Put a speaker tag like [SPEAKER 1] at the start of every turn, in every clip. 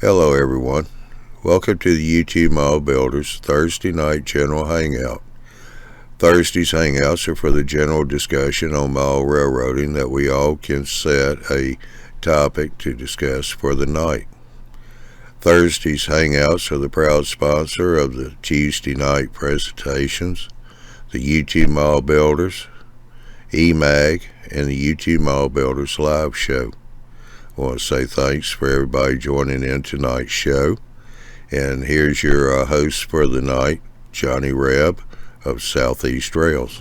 [SPEAKER 1] Hello everyone. Welcome to the YouTube Model Builders Thursday night general hangout. Thursday's hangouts are for the general discussion on model railroading that we all can set a topic to discuss for the night. Thursday's hangouts are the proud sponsor of the Tuesday night presentations, the YouTube Model Builders, eMag, and the YouTube Model Builders live show. I want to say thanks for everybody joining in tonight's show. And here's your host for the night, Johnny Reb of Southeast Rails.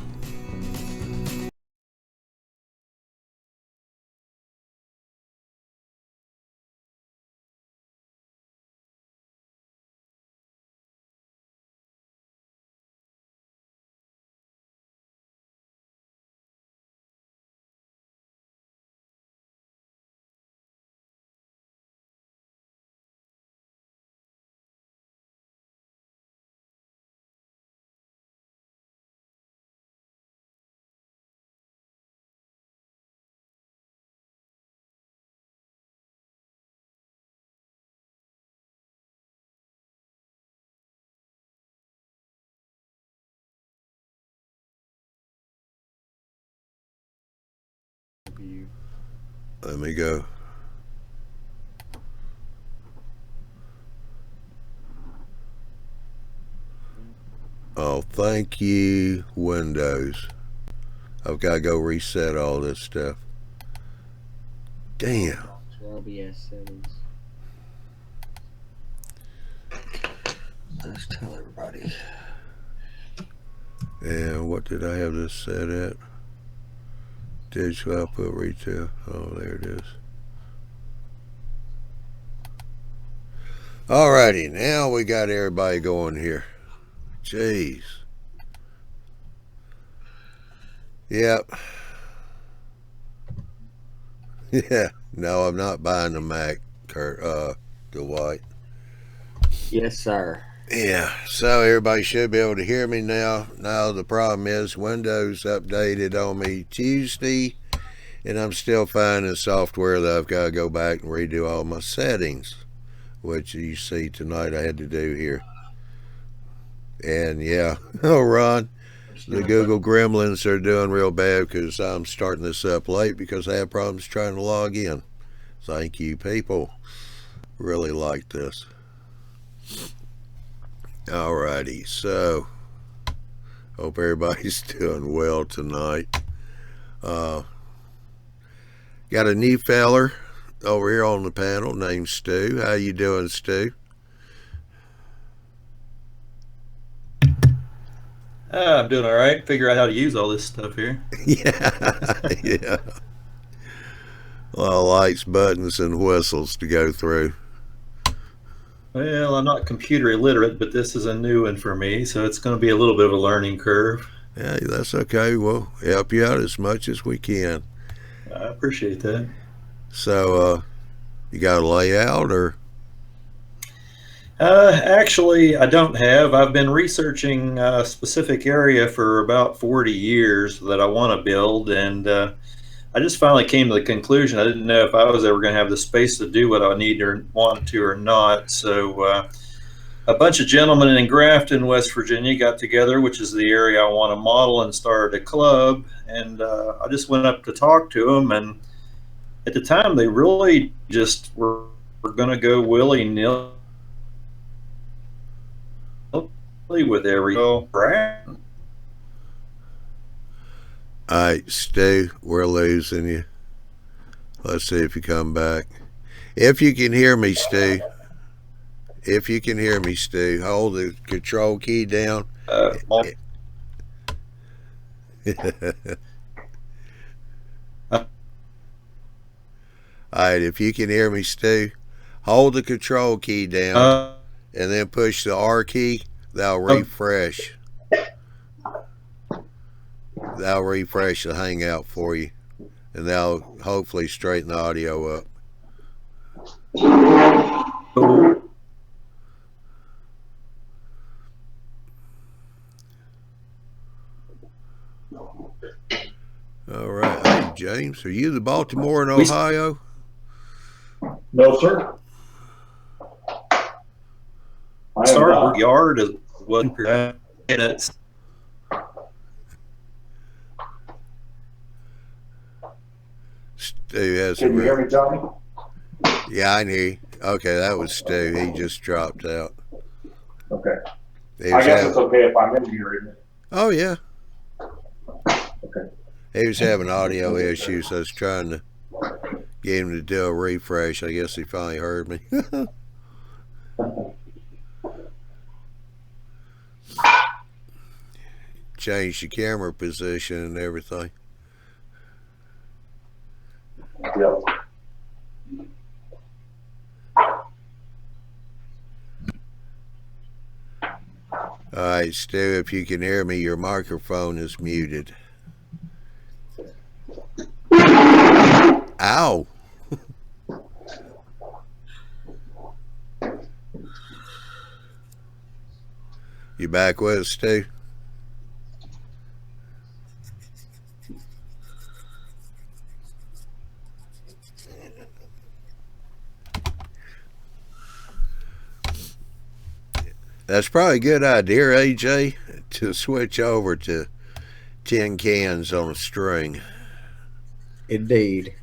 [SPEAKER 1] Let me go. Oh, thank you, Windows. I've got to go reset all this stuff. Damn.
[SPEAKER 2] OBS settings. Let's tell everybody.
[SPEAKER 1] And what did I have this set at? Digital output retail. Oh, there it is. Alrighty, now we got everybody going here. Jeez. Yep. Yeah. No, I'm not buying the Mac, Dwight.
[SPEAKER 2] Yes, sir.
[SPEAKER 1] Yeah, so everybody should be able to hear me now. Now the problem is Windows updated on me Tuesday, and I'm still finding software that I've got to go back and redo all my settings, which you see tonight I had to do here. And yeah, oh Ron, the Google Gremlins are doing real bad because I'm starting this up late because I have problems trying to log in. Thank you, people. Really like this. Alrighty, so hope everybody's doing well tonight. Got a new feller over here on the panel named Stu. How you doing, Stu?
[SPEAKER 3] I'm doing all right. Figure out how to use all this stuff here.
[SPEAKER 1] Yeah. A lot of lights, buttons, and whistles to go through.
[SPEAKER 3] Well, I'm not computer illiterate, but this is a new one for me, so it's going to be a little bit of a learning curve.
[SPEAKER 1] Yeah, that's okay. We'll help you out as much as we can.
[SPEAKER 3] I appreciate that.
[SPEAKER 1] So, you got a layout or?
[SPEAKER 3] Actually, I don't have. I've been researching a specific area for about 40 years that I want to build, and I just finally came to the conclusion I didn't know if I was ever going to have the space to do what I need or want to or not. So a bunch of gentlemen in Grafton, West Virginia got together, which is the area I want to model, and started a club. And I just went up to talk to them, and at the time they really just were going to go willy-nilly with every brand.
[SPEAKER 1] All right, Stu, we're losing you. Let's see if you come back. If you can hear me, Stu. If you can hear me, Stu, hold the control key down. All right, if you can hear me, Stu, hold the control key down and then push the R key. That'll refresh. That'll refresh the hangout for you, and that'll hopefully straighten the audio up. All right. Hey, James, are you the Baltimore in Ohio?
[SPEAKER 4] No, sir.
[SPEAKER 3] our yard was minutes.
[SPEAKER 1] Stu has
[SPEAKER 4] Can you hear me, Johnny?
[SPEAKER 1] Yeah, I knew. Okay, that was Stu. He just dropped out.
[SPEAKER 4] Okay.
[SPEAKER 1] He
[SPEAKER 4] I
[SPEAKER 1] was
[SPEAKER 4] guess
[SPEAKER 1] having,
[SPEAKER 4] it's okay if I'm in here, isn't it?
[SPEAKER 1] oh, yeah.
[SPEAKER 4] Okay.
[SPEAKER 1] He was having audio issues. I was trying to get him to do a refresh. I guess he finally heard me. Changed the camera position and everything.
[SPEAKER 4] Yep.
[SPEAKER 1] All right, Stu, if you can hear me, your microphone is muted. Ow! You back with us, Stu? That's probably a good idea, AJ, to switch over to tin cans on a string.
[SPEAKER 2] Indeed.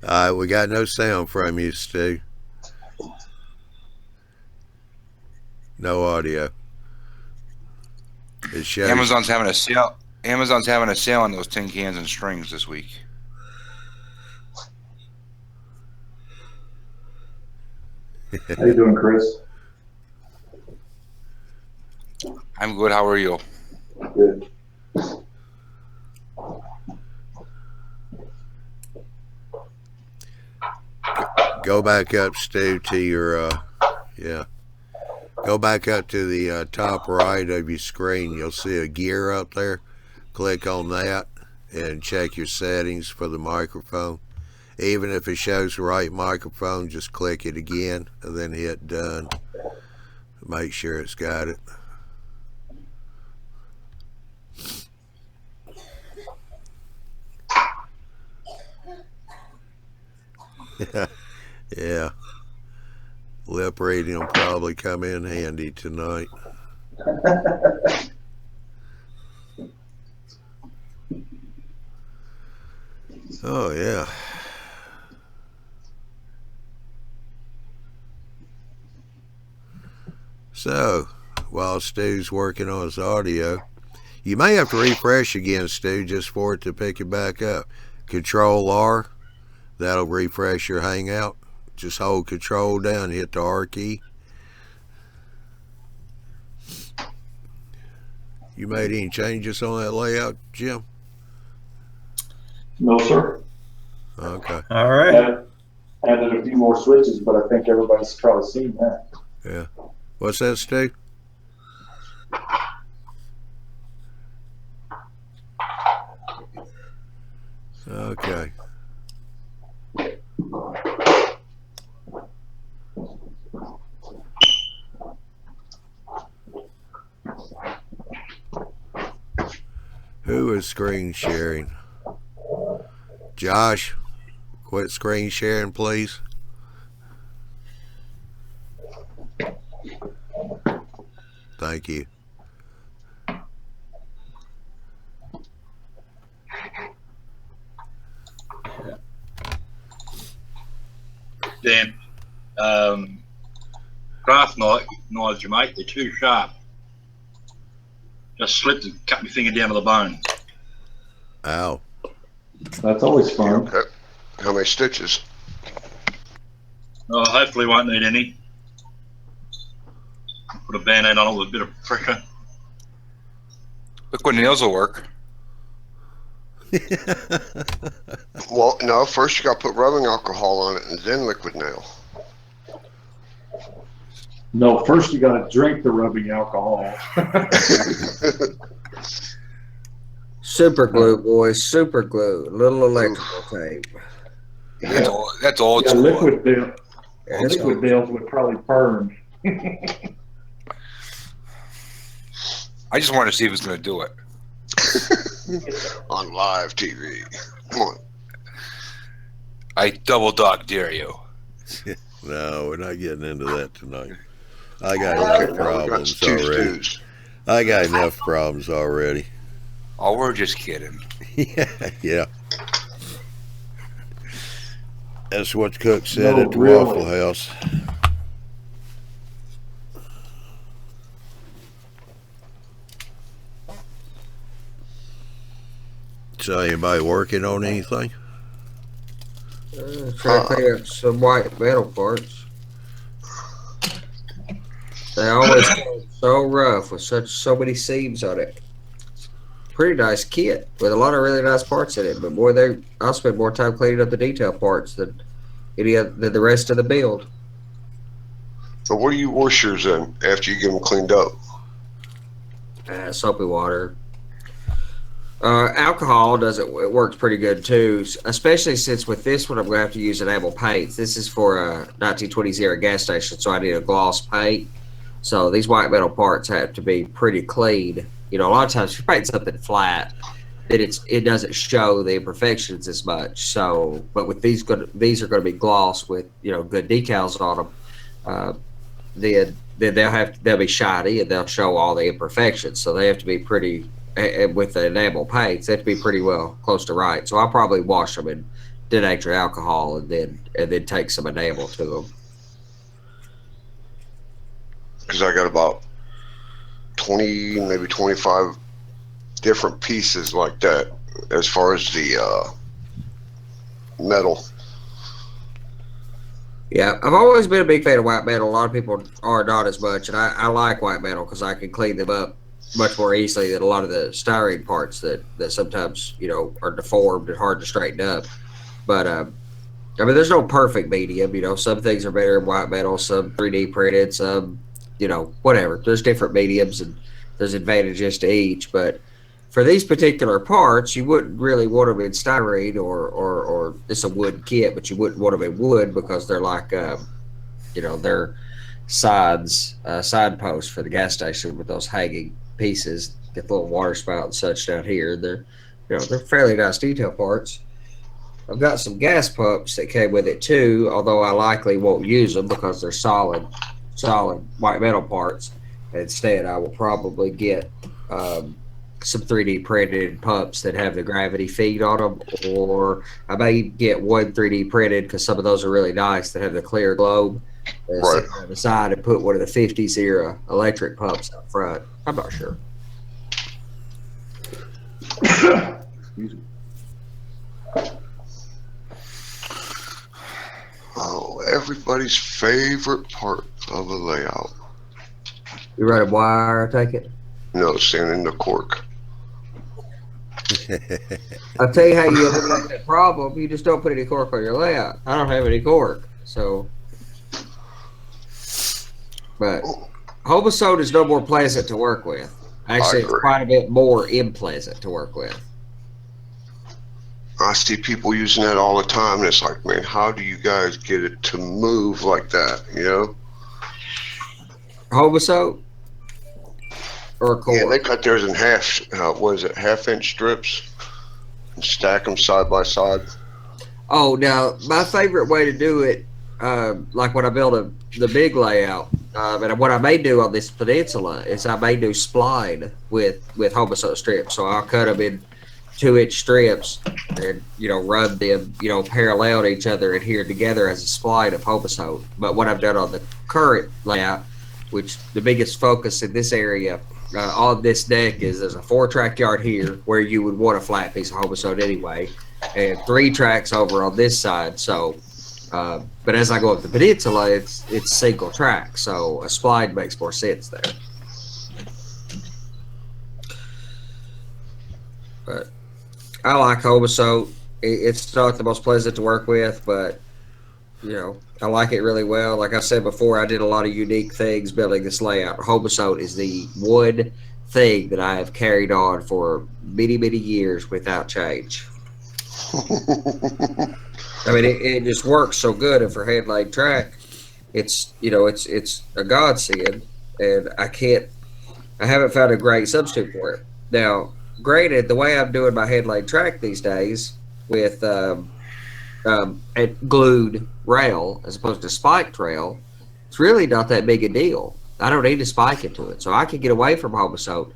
[SPEAKER 1] All right, we got no sound from you, Stu. No audio. It shows.
[SPEAKER 5] Amazon's having a sale. Amazon's having a sale on those tin cans and strings this week.
[SPEAKER 4] How you doing, Chris?
[SPEAKER 5] I'm good. How are you?
[SPEAKER 4] Good.
[SPEAKER 1] Go back up, Stu, to your, yeah. Go back up to the top right of your screen. You'll see a gear up there. Click on that and check your settings for the microphone. Even if it shows the right microphone, just click it again and then hit done. Make sure it's got it. Yeah. Lip reading will probably come in handy tonight. Oh, yeah. So, while Stu's working on his audio, you may have to refresh again, Stu, just for it to pick it back up. Control R, that'll refresh your Hangout. Just hold Control down, hit the R key. You made any changes on that layout, Jim?
[SPEAKER 4] No, sir.
[SPEAKER 1] Okay.
[SPEAKER 3] All right.
[SPEAKER 4] Added a few more switches, but I think everybody's probably seen that.
[SPEAKER 1] Yeah. What's that, Stu? Okay. Who is screen sharing? Josh, quit screen sharing, please. Thank you.
[SPEAKER 6] Dan, craft knives you make, they're too sharp. Just slipped and cut my finger down to the bone.
[SPEAKER 1] Ow.
[SPEAKER 4] That's always fun.
[SPEAKER 7] Okay. How many stitches?
[SPEAKER 6] Oh, hopefully won't need any. Put a band-aid on it with a bit of pressure.
[SPEAKER 5] Liquid nails will work.
[SPEAKER 7] Well, no, first you got to put rubbing alcohol on it and then liquid nail.
[SPEAKER 4] No, first you got to drink the rubbing alcohol.
[SPEAKER 2] Super glue, boys. Super glue. Little electrical tape.
[SPEAKER 5] That's old
[SPEAKER 4] Yeah,
[SPEAKER 5] school.
[SPEAKER 4] liquid nails would probably burn.
[SPEAKER 5] I just wanted to see if he was going to do it.
[SPEAKER 7] On live TV. Come on.
[SPEAKER 5] I double dog dare you.
[SPEAKER 1] No, we're not getting into that tonight. I got
[SPEAKER 7] Okay,
[SPEAKER 1] enough
[SPEAKER 7] now we got
[SPEAKER 1] problems
[SPEAKER 7] two
[SPEAKER 1] already.
[SPEAKER 7] stews.
[SPEAKER 1] I got enough problems already.
[SPEAKER 5] Oh, we're just kidding.
[SPEAKER 1] Yeah. That's what Cook said
[SPEAKER 4] No,
[SPEAKER 1] at the
[SPEAKER 4] really.
[SPEAKER 1] Waffle House. So, anybody working on anything?
[SPEAKER 2] Trying to clean up some white metal parts. They always go so rough with so many seams on it. Pretty nice kit with a lot of really nice parts in it, but boy, I'll spend more time cleaning up the detail parts than than the rest of the build.
[SPEAKER 7] So what do you wash yours in after you get them cleaned up?
[SPEAKER 2] Soapy water. Alcohol it works pretty good too, especially since with this one I'm going to have to use enamel paints. This is for a 1920 gas station, so I need a gloss paint. So these white metal parts have to be pretty clean. You know, a lot of times if you paint something flat, then it doesn't show the imperfections as much. So, but with these are going to be gloss with good decals on them. Then they'll be shiny and they'll show all the imperfections. So they have to be pretty. With the enamel paints, they have to be pretty well close to right. So I'll probably wash them in denatured alcohol and then take some enamel to them.
[SPEAKER 7] Because I got about 20, maybe 25 different pieces like that as far as the metal.
[SPEAKER 2] Yeah, I've always been a big fan of white metal. A lot of people are not as much, and I like white metal because I can clean them up much more easily than a lot of the styrene parts that sometimes are deformed and hard to straighten up. But I mean, there's no perfect medium. Some things are better in white metal, some 3D printed, some whatever. There's different mediums and there's advantages to each. But for these particular parts, you wouldn't really want them in styrene or it's a wood kit, but you wouldn't want them in wood because they're like they're side posts for the gas station with those hanging pieces. Get the little water spout and such down here. They're they're fairly nice detail parts. I've got some gas pumps that came with it too, although I likely won't use them because they're solid white metal parts. Instead, I will probably get some 3D printed pumps that have the gravity feed on them, or I may get one 3D printed because some of those are really nice that have the clear globe.
[SPEAKER 7] Right.
[SPEAKER 2] Sit on the side and put one of the 50s era electric pumps up front. I'm not sure.
[SPEAKER 7] Oh, everybody's favorite part of a layout.
[SPEAKER 2] You run a wire, I take it?
[SPEAKER 7] No, sanding the cork.
[SPEAKER 2] I'll tell you how you eliminate that problem. You just don't put any cork on your layout. I don't have any cork, so. But Homosode is no more pleasant to work with. Actually, it's quite a bit more unpleasant to work with.
[SPEAKER 7] I see people using that all the time, and it's like, man, how do you guys get it to move like that,
[SPEAKER 2] Homosode? Or cork?
[SPEAKER 7] Yeah, they cut theirs in half, half-inch strips, and stack them side by side.
[SPEAKER 2] Oh, now, my favorite way to do it, like when I build the big layout, and what I may do on this peninsula is I may do spline with Homosode strips. So I'll cut them in 2-inch strips and run them parallel to each other and here together as a spline of Homosode. But what I've done on the current layout, which the biggest focus in this area on this deck is there's a 4-track yard here where you would want a flat piece of Homosode anyway, and 3 tracks over on this side. So but as I go up the peninsula, it's single track, so a spline makes more sense there. But I like Homosode. It's not the most pleasant to work with, but I like it really well. Like I said before, I did a lot of unique things building this layout. Homosode is the one thing that I have carried on for many, many years without change. I mean, it just works so good, and for head laid track, it's a godsend, and I haven't found a great substitute for it. Now, granted, the way I'm doing my head laid track these days with and glued rail as opposed to spiked rail, it's really not that big a deal. I don't need to spike into it, so I can get away from Homosote.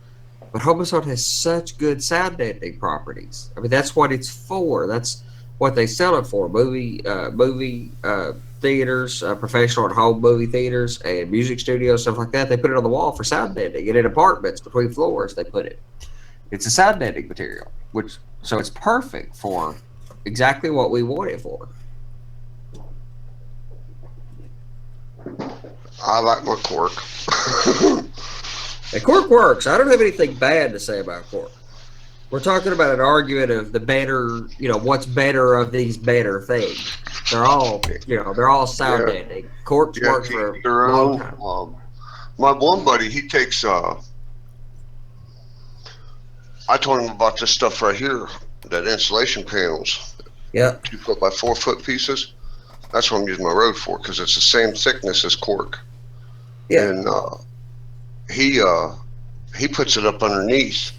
[SPEAKER 2] But Homosote has such good sound deadening properties. I mean, that's what it's for. That's what they sell it for. Movie theaters, professional and home movie theaters, and music studios, stuff like that. They put it on the wall for sound deadening, and in apartments between floors, they put it. It's a sound deadening material, so it's perfect for exactly what we want it for.
[SPEAKER 7] I like my cork.
[SPEAKER 2] And cork works. I don't have anything bad to say about cork. We're talking about an argument of the better, what's better of these better things. They're all sound deadening. Corks work for a long time.
[SPEAKER 7] My one buddy, he takes. I told him about this stuff right here, that insulation panels.
[SPEAKER 2] Yeah.
[SPEAKER 7] 2 foot by 4 foot pieces. That's what I'm using my road for, because it's the same thickness as cork.
[SPEAKER 2] Yeah.
[SPEAKER 7] And he puts it up underneath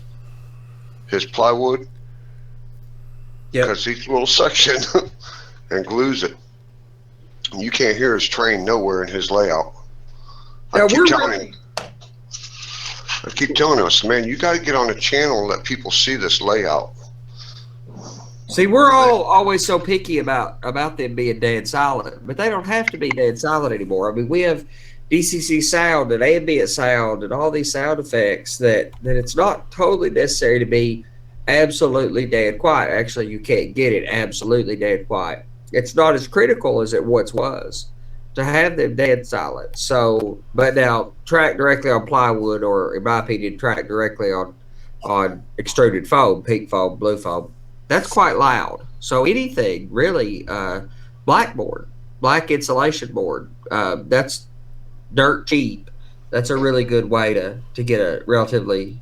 [SPEAKER 7] his plywood.
[SPEAKER 2] Yeah.
[SPEAKER 7] Because each little section and glues it. And you can't hear his train nowhere in his layout. I keep telling him, man, you got to get on a channel and let people see this layout.
[SPEAKER 2] See, we're all always so picky about them being dead silent, but they don't have to be dead silent anymore. I mean, we have DCC sound and ambient sound and all these sound effects that it's not totally necessary to be absolutely dead quiet. Actually, you can't get it absolutely dead quiet. It's not as critical as it once was to have them dead silent. So, but now track directly on plywood, or in my opinion, track directly on extruded foam, pink foam, blue foam, that's quite loud. So anything really, black insulation board, that's dirt cheap. That's a really good way to get a relatively,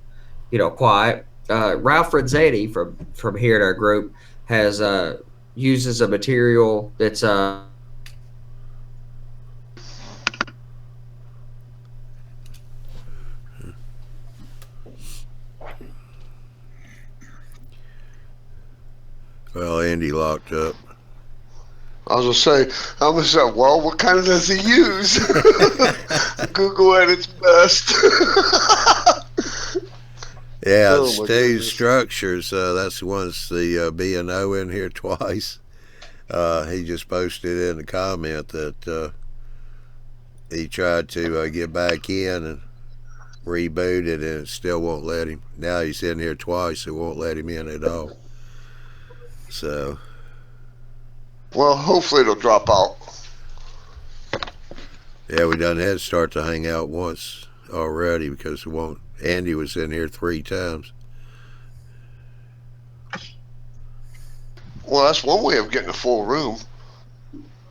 [SPEAKER 2] quiet. Ralph Renzetti from here in our group has uses a material that's
[SPEAKER 1] Well, Andy locked up.
[SPEAKER 7] I was gonna say, well, what kind does he use? Google at its best.
[SPEAKER 1] Yeah,
[SPEAKER 7] Oh, my
[SPEAKER 1] Stu's
[SPEAKER 7] goodness.
[SPEAKER 1] Structures. That's the one's the B&O in here twice. He just posted in a comment that he tried to get back in and reboot it, and it still won't let him. Now he's in here twice. It won't let him in at all. So,
[SPEAKER 7] Well, hopefully it'll drop out.
[SPEAKER 1] yeah, we done had to start the hangout once already because it won't. Andy was in here 3 times.
[SPEAKER 7] Well, that's one way of getting a full room.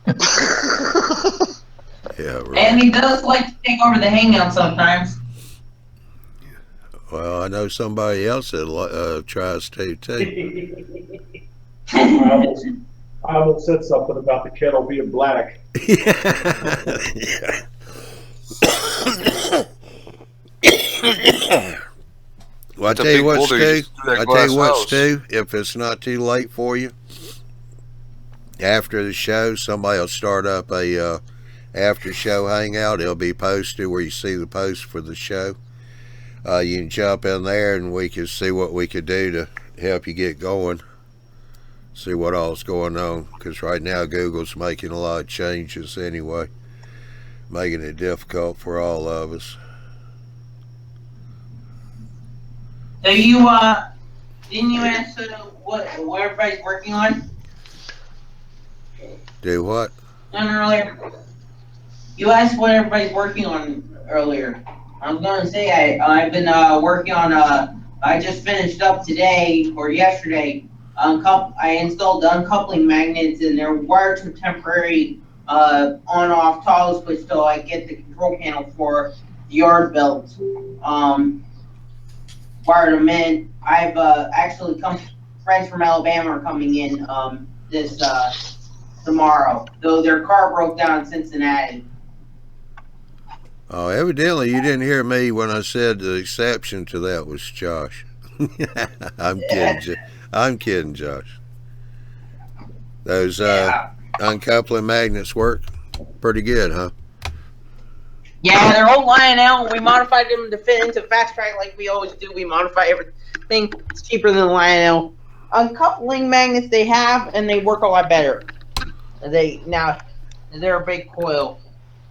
[SPEAKER 1] Yeah, right.
[SPEAKER 8] And he does like to take over the hangout sometimes.
[SPEAKER 1] Well, I know somebody else that tries to too.
[SPEAKER 4] I almost said something about the kettle being black.
[SPEAKER 1] Yeah. Well, I
[SPEAKER 5] It's a
[SPEAKER 1] tell you
[SPEAKER 5] big
[SPEAKER 1] what,
[SPEAKER 5] boulder, you
[SPEAKER 1] Stu.
[SPEAKER 5] just do that
[SPEAKER 1] I tell
[SPEAKER 5] glass
[SPEAKER 1] you what,
[SPEAKER 5] house.
[SPEAKER 1] Stu. If it's not too late for you, after the show, somebody will start up a after show hangout. It'll be posted where you see the post for the show. You can jump in there and we can see what we could do to help you get going. See what all's going on, because right now Google's making a lot of changes anyway, making it difficult for all of us.
[SPEAKER 8] So you didn't you answer what everybody's working on?
[SPEAKER 1] Do what?
[SPEAKER 8] Earlier. You asked what everybody's working on earlier. I was gonna say I've been working on I just finished up today or yesterday. I installed the uncoupling magnets, and they're wired to a temporary on-off toggle switch till I get the control panel for the yard belt. Wired them in. I've actually friends from Alabama are coming in this tomorrow. Though their car broke down in Cincinnati.
[SPEAKER 1] Oh, evidently you didn't hear me when I said the exception to that was Josh. I'm kidding, Josh. Those
[SPEAKER 8] Yeah.
[SPEAKER 1] uncoupling magnets work pretty good, huh?
[SPEAKER 8] Yeah, they're old Lionel. We modified them to fit into Fast Track like we always do. We modify everything. It's cheaper than Lionel. Uncoupling magnets they have, and they work a lot better. They're a big coil.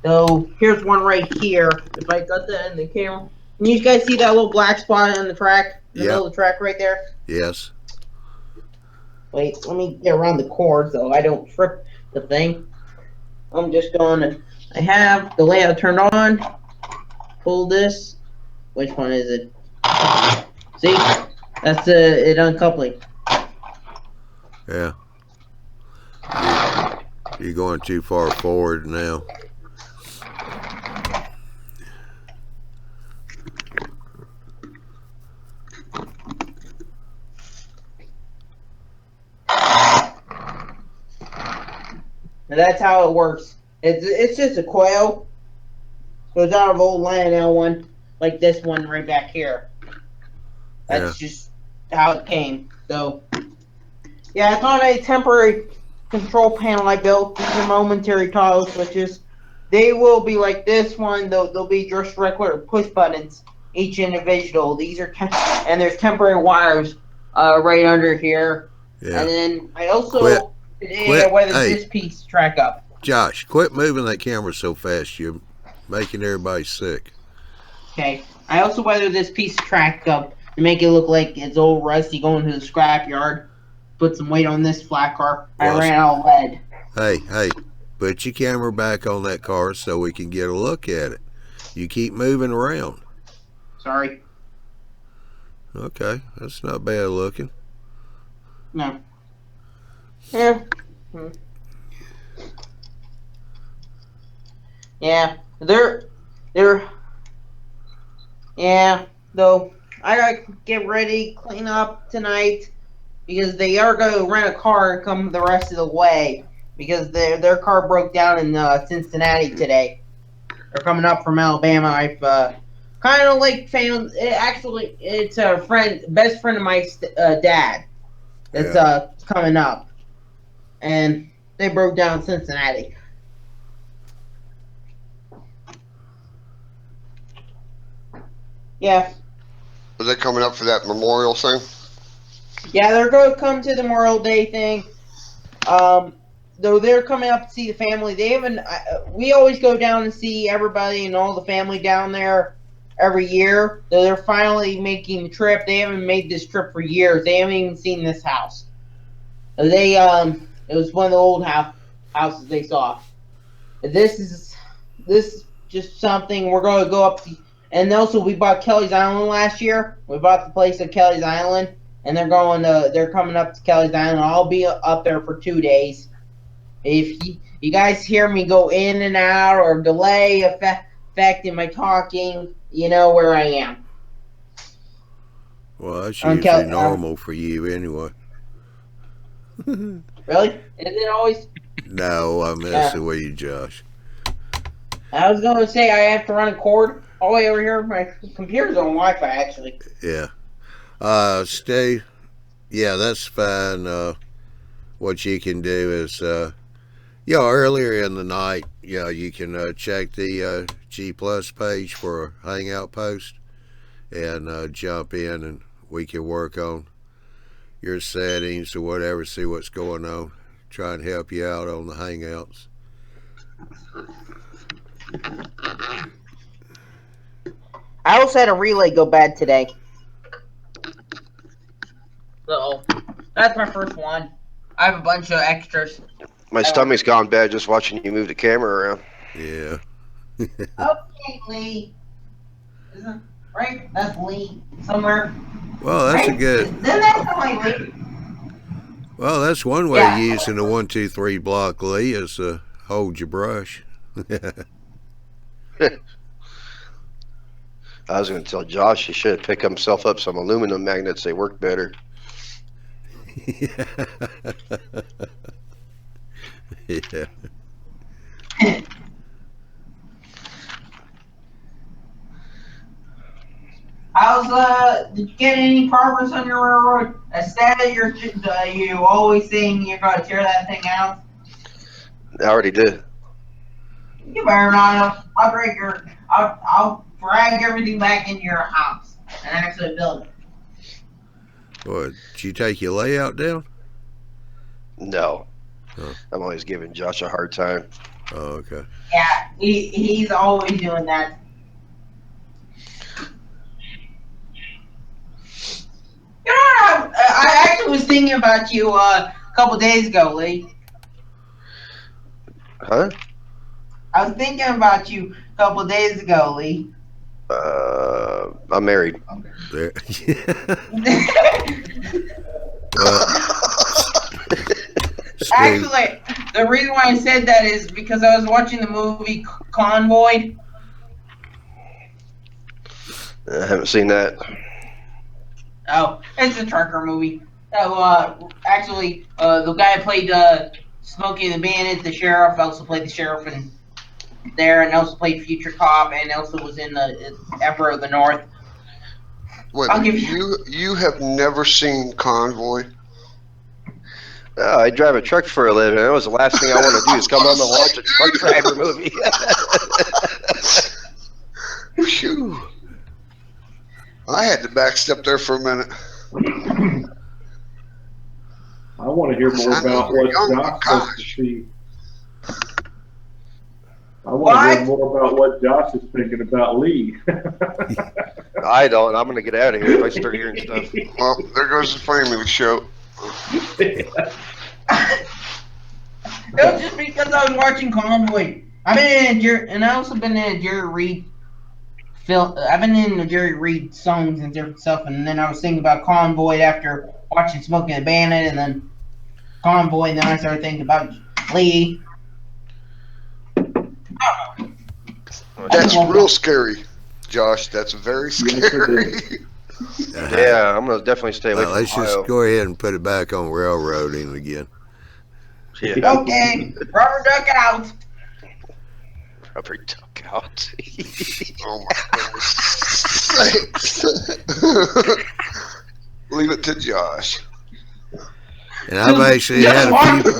[SPEAKER 8] So here's one right here. If I got that in the camera, can you guys see that little black spot on the track, in the middle of the track right there?
[SPEAKER 1] Yes.
[SPEAKER 8] Wait, let me get around the cord so I don't trip the thing. I'm just going to. I have the layout turned on. Pull this. Which one is it? See? That's it uncoupling.
[SPEAKER 1] Yeah. You're going too far forward now.
[SPEAKER 8] And that's how it works. It's just a coil. Goes out of old Lionel one, like this one right back here. That's just how it came. So, yeah, it's on a temporary control panel I built. These are momentary toggle switches. They will be like this one. They'll be just regular push buttons, each individual. These are and there's temporary wires right under here. Yeah. And then I also weathered this piece to track up.
[SPEAKER 1] Josh, quit moving that camera so fast. You're making everybody sick.
[SPEAKER 8] Okay. I also weathered this piece of track up to make it look like it's old rusty going to the scrapyard. Put some weight on this flat car. I ran out of lead.
[SPEAKER 1] Hey, put your camera back on that car so we can get a look at it. You keep moving around.
[SPEAKER 8] Sorry.
[SPEAKER 1] Okay, that's not bad looking.
[SPEAKER 8] No. Yeah. Yeah. Yeah. Though I gotta get ready, clean up tonight, because they are going to rent a car and come the rest of the way, because their car broke down in Cincinnati today. They're coming up from Alabama. I've kind of like found actually it's a best friend of my dad that's coming up, and they broke down in Cincinnati. Yeah.
[SPEAKER 7] Are they coming up for that memorial thing?
[SPEAKER 8] Yeah, they're going to come to the Memorial Day thing. Though they're coming up to see the family. They haven't. We always go down and see everybody and all the family down there every year. Though they're finally making the trip. They haven't made this trip for years. They haven't even seen this house. They it was one of the old houses they saw. This is just something we're going to go up to. And also, we bought Kelly's Island last year. We bought the place at Kelly's Island, and they're coming up to Kelly's Island. I'll be up there for 2 days. If you guys hear me go in and out or delay effect in my talking, you know where I am.
[SPEAKER 1] Well, that's usually normal for you anyway.
[SPEAKER 8] Really? Is it always?
[SPEAKER 1] No, I'm messing with you, Josh.
[SPEAKER 8] I was going to say I have to run a cord all the way over here. My computer's on Wi-Fi, actually.
[SPEAKER 1] Yeah. Stu, yeah, that's fine. What you can do is, earlier in the night, you can check the G Plus page for a Hangout post and jump in, and we can work on your settings or whatever, see what's going on, try and help you out on the Hangouts.
[SPEAKER 8] I also had a relay go bad today. So, that's my first one. I have a bunch of extras.
[SPEAKER 9] My stomach's gone bad just watching you move the camera around.
[SPEAKER 1] Yeah.
[SPEAKER 8] Okay, Lee. Isn't right? That's Lee somewhere.
[SPEAKER 1] Well, that's
[SPEAKER 8] right?
[SPEAKER 1] a good.
[SPEAKER 8] Then that's Lee.
[SPEAKER 1] Well, that's one way of using the 1, 2, 3 block, Lee, is to hold your brush.
[SPEAKER 9] I was going to tell Josh he should pick himself up some aluminum magnets. They work better.
[SPEAKER 1] Yeah.
[SPEAKER 8] Did you get any progress on your railroad? Instead of you always saying you're going to tear that thing out.
[SPEAKER 9] I already did.
[SPEAKER 8] You better not. I'll drag everything back into your house and actually build it.
[SPEAKER 1] What? Did you take your layout down?
[SPEAKER 9] No.
[SPEAKER 1] Huh.
[SPEAKER 9] I'm always giving Josh a hard time.
[SPEAKER 1] Oh, okay.
[SPEAKER 8] Yeah, he's always doing that. You know, I actually was thinking about you a couple days ago, Lee.
[SPEAKER 9] Huh?
[SPEAKER 8] I was thinking about you a couple days ago, Lee.
[SPEAKER 9] I'm married.
[SPEAKER 1] There.
[SPEAKER 8] Actually, the reason why I said that is because I was watching the movie Convoy.
[SPEAKER 9] I haven't seen that.
[SPEAKER 8] Oh, it's a trucker movie. So, actually, the guy who played Smokey the Bandit, the sheriff, also played the sheriff in there, and also played Future Cop, and also was in the Emperor of the North.
[SPEAKER 7] Wait,
[SPEAKER 8] I'll give you.
[SPEAKER 7] you have never seen Convoy?
[SPEAKER 9] I drive a truck for a living. That was the last thing I want to do is come home and watch a truck driver movie.
[SPEAKER 7] Phew. I had to backstep there for a minute.
[SPEAKER 4] I want to hear more about what Josh wants to see. I want to hear more about what Josh is thinking about Lee.
[SPEAKER 9] I don't. I'm going to get out of here if I start hearing stuff.
[SPEAKER 7] Well, there goes the family show.
[SPEAKER 8] It was just because I was watching Convoy. I've been in and I also been in a Jerry Reed film. I've been in the Jerry Reed songs and different stuff, and then I was thinking about Convoy after watching Smoking the Bandit, and then Convoy, and then I started thinking about Lee.
[SPEAKER 7] That's real scary, Josh. That's very scary.
[SPEAKER 9] Yeah, I'm going to definitely stay away from
[SPEAKER 1] Let's
[SPEAKER 9] Ohio.
[SPEAKER 1] just go ahead and put it back on railroading again.
[SPEAKER 9] Yeah.
[SPEAKER 8] Okay, rubber duck out.
[SPEAKER 9] Rubber duck out.
[SPEAKER 7] Oh my goodness. Leave it to Josh.
[SPEAKER 1] And I've actually
[SPEAKER 8] Just
[SPEAKER 1] had a
[SPEAKER 8] watch
[SPEAKER 1] few.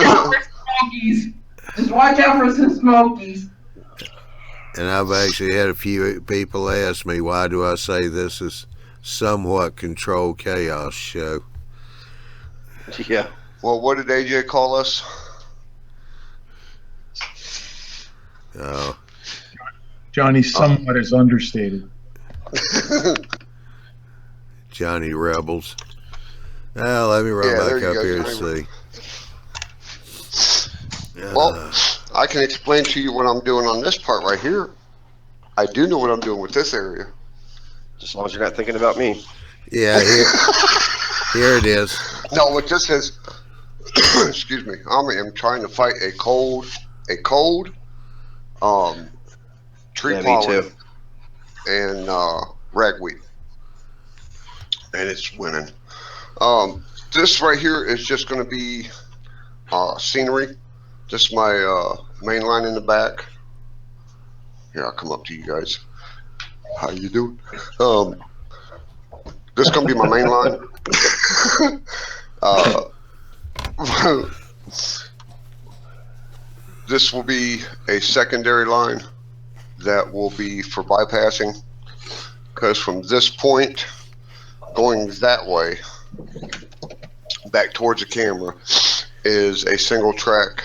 [SPEAKER 8] out for Smokies. Just watch out for some Smokies.
[SPEAKER 1] And I've actually had a few people ask me, why do I say this is somewhat controlled chaos show?
[SPEAKER 9] Yeah.
[SPEAKER 7] Well, what did AJ call us?
[SPEAKER 1] Oh.
[SPEAKER 10] Johnny somewhat is understated.
[SPEAKER 1] Johnny Rebels. Now let me run back up here and see.
[SPEAKER 7] Well, I can explain to you what I'm doing on this part right here. I do know what I'm doing with this area.
[SPEAKER 9] Just as long as you're not thinking about me.
[SPEAKER 1] Yeah, here it is.
[SPEAKER 7] No, what this is, excuse me, I am trying to fight a cold tree pollen and ragweed, and it's winning. This right here is just going to be scenery. This is my main line in the back. Here, I'll come up to you guys. How you doing? This is going to be my main line. This will be a secondary line that will be for bypassing, because from this point going that way back towards the camera is a single track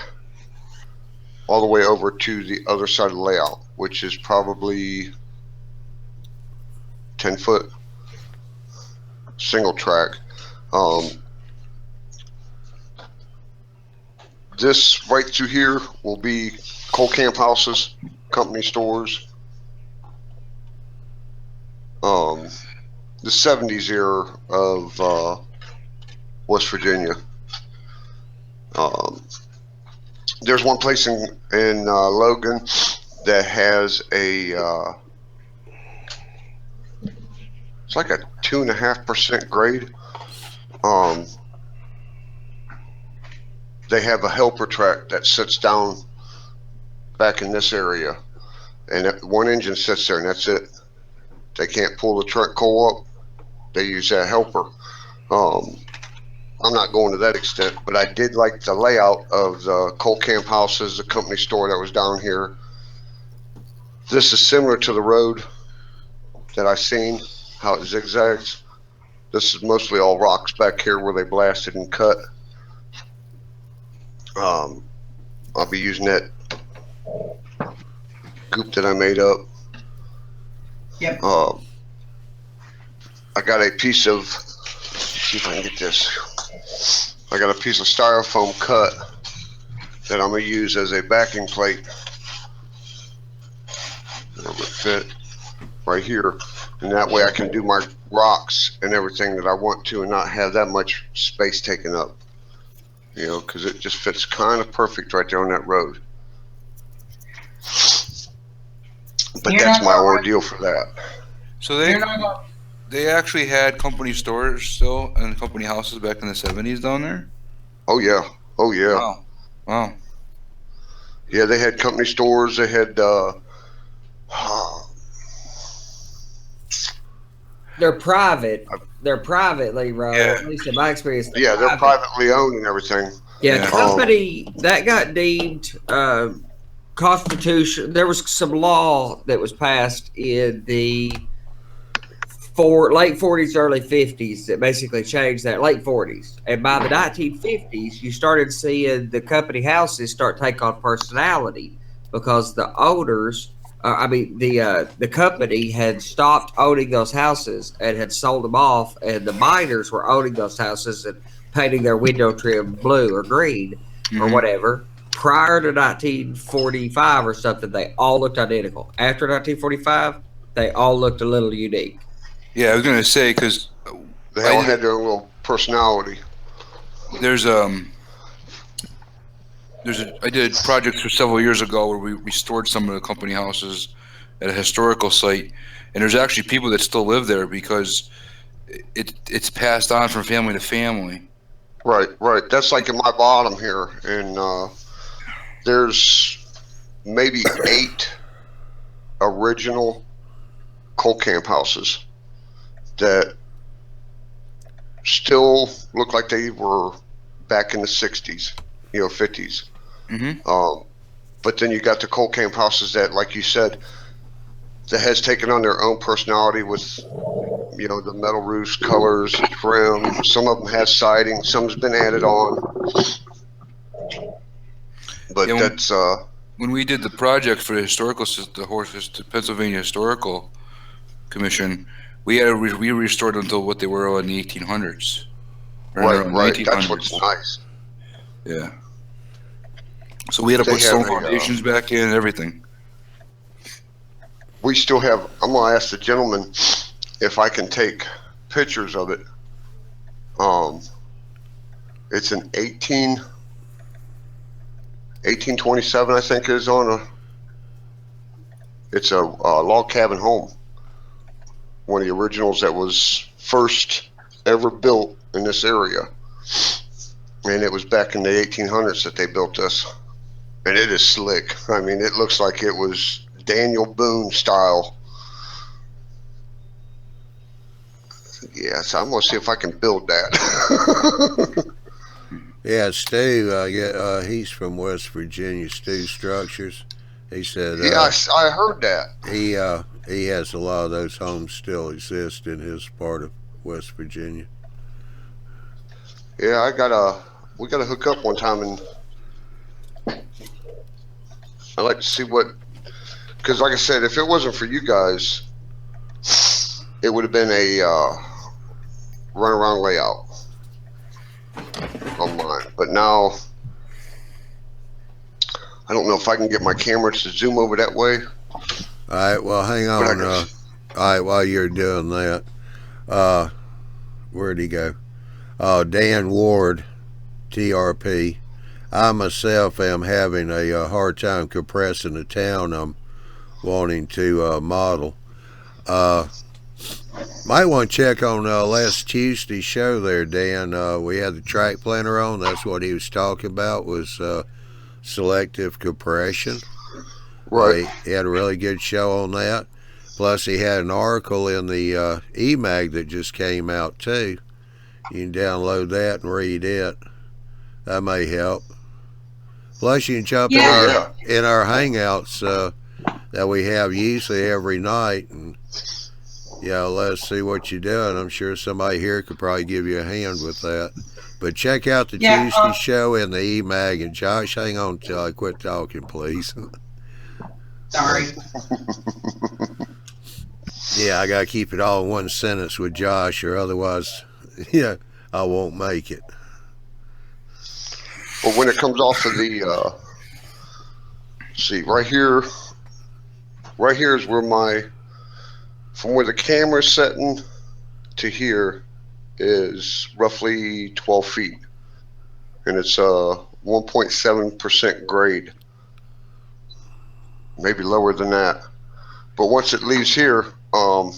[SPEAKER 7] all the way over to the other side of the layout, which is probably 10 foot single track. This right through here will be coal camp houses, company stores. The 70s era of West Virginia. There's one place in Logan that has a it's like a 2.5% grade. They have a helper track that sits down back in this area, and one engine sits there, and that's it. They can't pull the truck coal up. They use that helper. I'm not going to that extent, but I did like the layout of the coal camp houses, the company store that was down here. This is similar to the road that I seen, how it zigzags. This is mostly all rocks back here where they blasted and cut. I'll be using that goop that I made up.
[SPEAKER 8] Yep.
[SPEAKER 7] I got a piece of, see if I can get this. I got a piece of styrofoam cut that I'm gonna use as a backing plate. That would fit right here, and that way I can do my rocks and everything that I want to and not have that much space taken up. You know, because it just fits kind of perfect right there on that road. But that's my ordeal for that.
[SPEAKER 5] So they actually had company stores still and company houses back in the 70s down there?
[SPEAKER 7] Oh yeah. Oh yeah.
[SPEAKER 5] Wow. Wow.
[SPEAKER 7] Yeah, they had company stores. They had
[SPEAKER 2] They're private. They're privately run.
[SPEAKER 5] Yeah.
[SPEAKER 2] At least in my experience.
[SPEAKER 7] they're privately owned and everything.
[SPEAKER 2] Yeah,
[SPEAKER 5] Yeah.
[SPEAKER 2] company that got deemed constitution. There was some law that was passed in the late 40s, early 50s that basically changed that. Late 40s, and by the 1950s, you started seeing the company houses start take on personality because the owners. The company had stopped owning those houses and had sold them off, and the miners were owning those houses and painting their window trim blue or green or whatever. Prior to 1945 or something, they all looked identical. After 1945, they all looked a little unique.
[SPEAKER 5] Yeah, I was gonna say because
[SPEAKER 7] They all had their own little personality.
[SPEAKER 5] I did projects for several years ago where we restored some of the company houses at a historical site, and there's actually people that still live there because it's passed on from family to family.
[SPEAKER 7] Right. That's like in my bottom here, and there's maybe 8 original coal camp houses that still look like they were back in the 60s, 50s. But then you got the coal camp houses that, like you said, that has taken on their own personality with, the metal roofs, colors, trim. Some of them has siding. Some's been added on. But
[SPEAKER 5] Yeah,
[SPEAKER 7] that's
[SPEAKER 5] when we did the project for the Pennsylvania Historical Commission, we restored them to what they were in the 1800s.
[SPEAKER 7] Right. That's what's nice.
[SPEAKER 5] Yeah. So we had to put stone foundations back in and everything.
[SPEAKER 7] We still have, I'm going to ask the gentleman if I can take pictures of it. It's an 1827, I think, is on it's a log cabin home. One of the originals that was first ever built in this area. And it was back in the 1800s that they built this. And it is slick. I mean, it looks like it was Daniel Boone style. Yeah, so I'm going to see if I can build that.
[SPEAKER 1] Yeah, Stu, he's from West Virginia, Stu Structures. He said,
[SPEAKER 7] yeah, I heard that.
[SPEAKER 1] He has a lot of those homes still exist in his part of West Virginia.
[SPEAKER 7] Yeah, we gotta hook up one time, and I'd like to see because like I said, if it wasn't for you guys, it would have been a runaround layout on mine. But now, I don't know if I can get my camera to zoom over that way.
[SPEAKER 1] All right, well, hang on. All right, while you're doing that, where'd he go? Dan Ward, TRP. I myself am having a hard time compressing the town I'm wanting to model. Might want to check on last Tuesday's show there, Dan. We had the track planner on. That's what he was talking about, was selective compression.
[SPEAKER 7] Right.
[SPEAKER 1] He had a really good show on that. Plus, he had an article in the EMAG that just came out, too. You can download that and read it. That may help. Plus, you can jump in our hangouts that we have usually every night, and let us see what you're doing. I'm sure somebody here could probably give you a hand with that. But check out the Tuesday show in the E-Mag. And Josh, hang on till I quit talking, please.
[SPEAKER 8] Sorry.
[SPEAKER 1] I got to keep it all in one sentence with Josh, or otherwise, I won't make it.
[SPEAKER 7] But when it comes off of the, see, right here is where from where the camera's setting to here is roughly 12 feet. And it's 1.7% grade. Maybe lower than that. But once it leaves here, I'm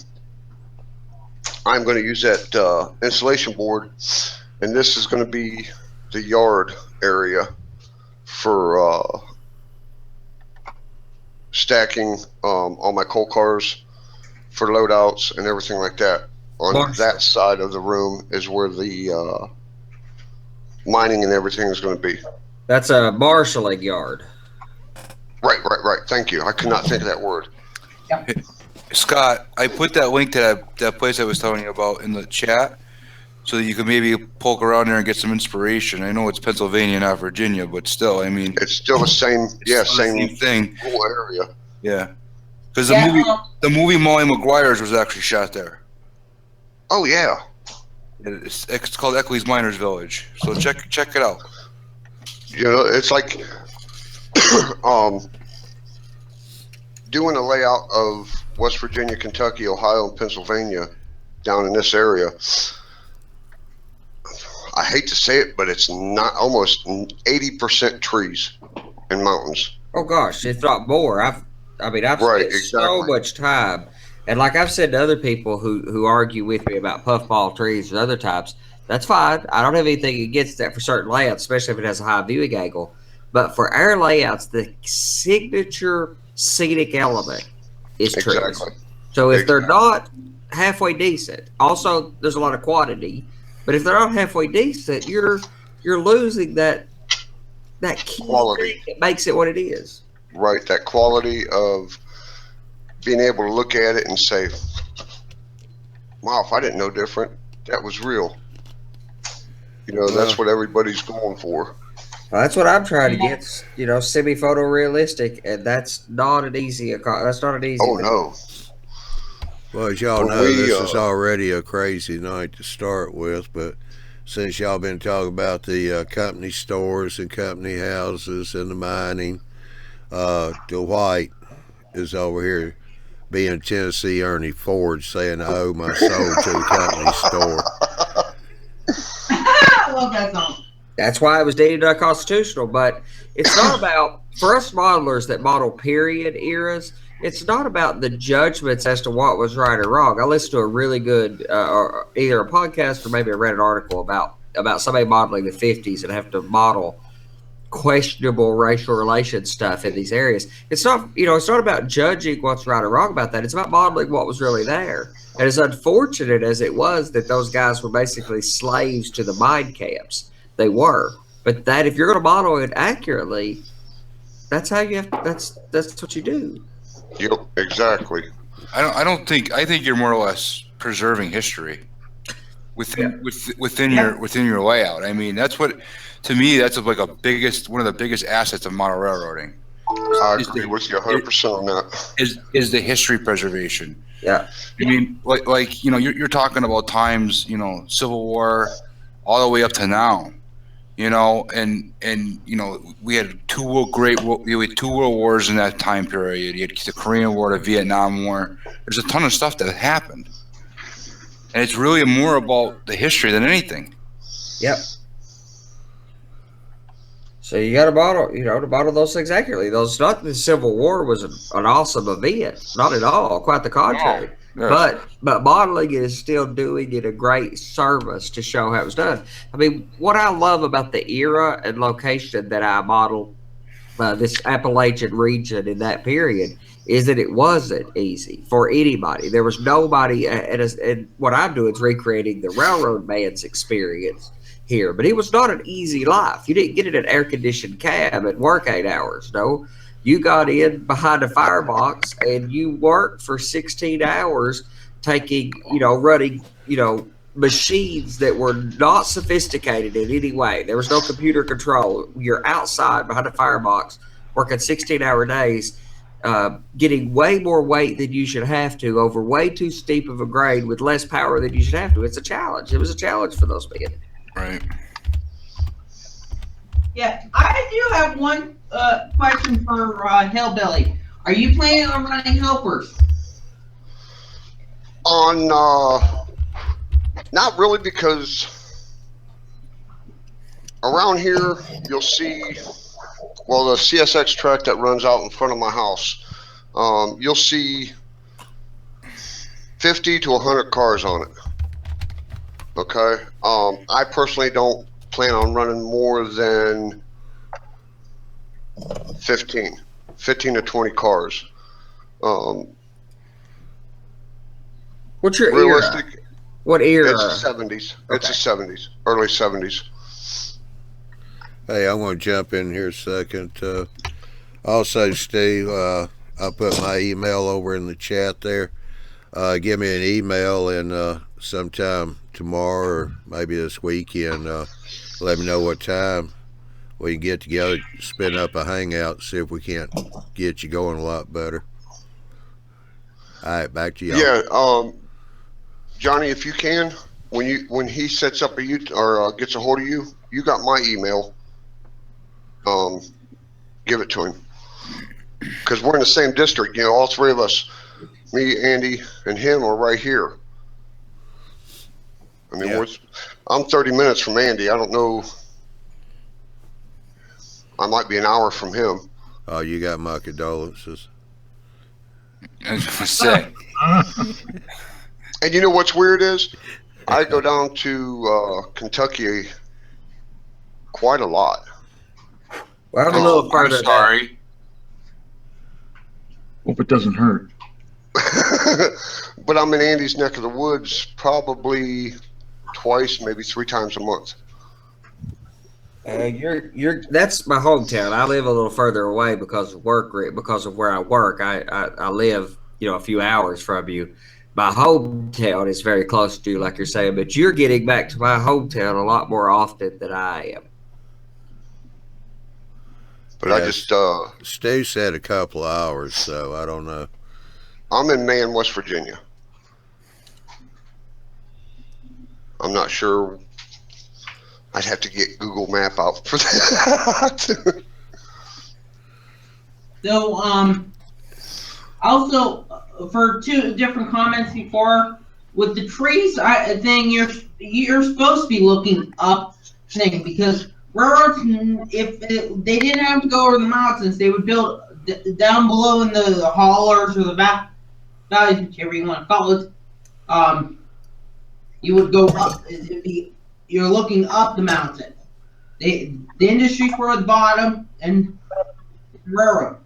[SPEAKER 7] going to use that insulation board, and this is going to be the yard area for stacking all my coal cars for loadouts and everything like that. On that side of the room is where the mining and everything is going to be.
[SPEAKER 2] That's a marshalling yard.
[SPEAKER 7] Right. Thank you. I could not think of that word.
[SPEAKER 8] Yep.
[SPEAKER 5] Scott, I put that link to that place I was telling you about in the chat so that you could maybe poke around there and get some inspiration. I know it's Pennsylvania, not Virginia, but still, I mean,
[SPEAKER 7] it's still the same. Same
[SPEAKER 5] thing.
[SPEAKER 7] Cool area.
[SPEAKER 5] Yeah, because the movie Molly Maguire's was actually shot there.
[SPEAKER 7] Oh yeah.
[SPEAKER 5] It's called Eckley's Miners Village. So check it out.
[SPEAKER 7] It's like doing a layout of West Virginia, Kentucky, Ohio, and Pennsylvania down in this area. I hate to say it, but it's not almost 80% trees and mountains.
[SPEAKER 2] Oh gosh, if not more. I've spent so much time, and like I've said to other people who argue with me about puffball trees or other types, that's fine. I don't have anything against that for certain layouts, especially if it has a high viewing angle. But for our layouts, the signature scenic element is trees. Exactly. So if they're not halfway decent, also there's a lot of quantity. But if they're not halfway decent, you're losing that key quality that makes it what it is.
[SPEAKER 7] Right, that quality of being able to look at it and say, "Wow, if I didn't know different, that was real." That's what everybody's going for.
[SPEAKER 2] Well, that's what I'm trying to get. Semi-photorealistic, and that's not an easy.
[SPEAKER 7] Oh no.
[SPEAKER 1] Well, as y'all know, this is already a crazy night to start with, but since y'all been talking about the company stores and company houses and the mining, Dwight is over here being Tennessee Ernie Ford saying, "I owe my soul to the company store."
[SPEAKER 8] I love that song.
[SPEAKER 2] That's why it was deemed unconstitutional, but it's not about, for us modelers that model period eras, it's not about the judgments as to what was right or wrong. I listened to a really good, or either a podcast or maybe I read an article about somebody modeling the 50s and having to model questionable racial relations stuff in these areas. It's not, it's not about judging what's right or wrong about that. It's about modeling what was really there. And as unfortunate as it was that those guys were basically slaves to the mine camps, they were. But that, if you're going to model it accurately, that's how you have. That's what you do.
[SPEAKER 7] Yep, exactly.
[SPEAKER 5] I think you're more or less preserving history within your layout. I mean, that's what, to me, that's like one of the biggest assets of model railroading.
[SPEAKER 7] I agree with you 100% on that.
[SPEAKER 5] Is the history preservation.
[SPEAKER 2] Yeah.
[SPEAKER 5] I mean, like you're talking about times, Civil War, all the way up to now. And we had two world wars in that time period. You had the Korean War, the Vietnam War. There's a ton of stuff that happened, and it's really more about the history than anything.
[SPEAKER 2] Yep. So you got to model those things accurately. Not the Civil War was an awesome event, not at all. Quite the contrary. No. Yes. But modeling is still doing it a great service to show how it was done. I mean, what I love about the era and location that I model this Appalachian region in that period is that it wasn't easy for anybody. There was nobody, and what I'm doing is recreating the railroad man's experience here. But it was not an easy life. You didn't get in an air-conditioned cab and work 8 hours. No, you got in behind a firebox and you worked for 16 hours, running, machines that were not sophisticated in any way. There was no computer control. You're outside behind a firebox working 16-hour days, getting way more weight than you should have to over way too steep of a grade with less power than you should have to. It's a challenge. It was a challenge for those men.
[SPEAKER 5] Right.
[SPEAKER 8] Yeah, I do have one question for Hillbilly. Are you planning on running helpers?
[SPEAKER 7] Not really, because around here you'll see, the CSX track that runs out in front of my house, you'll see 50 to 100 cars on it. Okay. I personally don't plan on running more than 15 to 20 cars.
[SPEAKER 2] What's your
[SPEAKER 7] realistic?
[SPEAKER 2] era? What era?
[SPEAKER 7] It's the 70s. Okay. It's the 70s, early 70s.
[SPEAKER 1] Hey, I want to jump in here a second. Also, Steve, I put my email over in the chat there. Give me an email, and sometime tomorrow or maybe this weekend, let me know what time we can get together, spin up a hangout, see if we can't get you going a lot better. All right, back to y'all.
[SPEAKER 7] Yeah, Johnny, if you can, when he sets up gets a hold of you, you got my email. Give it to him, because we're in the same district. All three of us, me, Andy, and him, are right here. I mean,
[SPEAKER 1] yeah.
[SPEAKER 7] I'm 30 minutes from Andy. I don't know. I might be an hour from him.
[SPEAKER 1] Oh, you got my condolences.
[SPEAKER 5] I was gonna say.
[SPEAKER 7] And you know what's weird is, I go down to Kentucky quite a lot.
[SPEAKER 2] Well, I'm a little further.
[SPEAKER 5] I'm sorry.
[SPEAKER 10] Hope it doesn't hurt.
[SPEAKER 7] But I'm in Andy's neck of the woods probably twice, maybe 3 times a month.
[SPEAKER 2] That's my hometown. I live a little further away because of work, because of where I work. I live, a few hours from you. My hometown is very close to you, like you're saying, but you're getting back to my hometown a lot more often than I am.
[SPEAKER 7] But
[SPEAKER 1] yeah,
[SPEAKER 7] I just
[SPEAKER 1] Stu said a couple of hours, so I don't know.
[SPEAKER 7] I'm in Maine, West Virginia. I'm not sure. I'd have to get Google Map out for that.
[SPEAKER 8] So, also for 2 different comments before, with the trees thing, you're supposed to be looking up thing, because railroads, if they didn't have to go over the mountains, they would build down below in the hollers or the valleys, whichever you want to call it. You would go up. You're looking up the mountain. The industries were at the bottom, and railroad.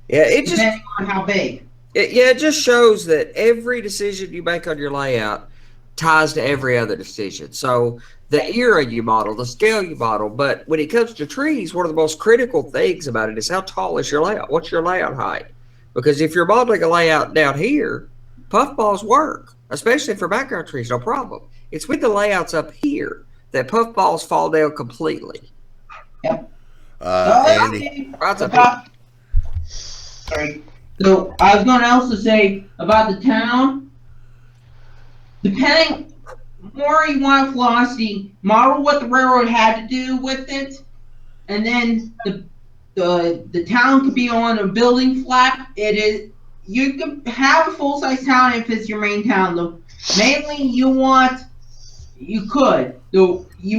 [SPEAKER 2] Yeah, it
[SPEAKER 8] depending on how big.
[SPEAKER 2] It just shows that every decision you make on your layout ties to every other decision. So the era you model, the scale you model, but when it comes to trees, one of the most critical things about it is how tall is your layout? What's your layout height? Because if you're modeling a layout down here, puffballs work, especially for background trees, no problem. It's with the layouts up here that puffballs fall down completely.
[SPEAKER 8] Yep.
[SPEAKER 1] Andy?
[SPEAKER 8] Sorry. So I was going to also say about the town, depending more you want velocity, model what the railroad had to do with it, and then the town could be on a building flap. You can have a full size town if it's your main town. Though mainly you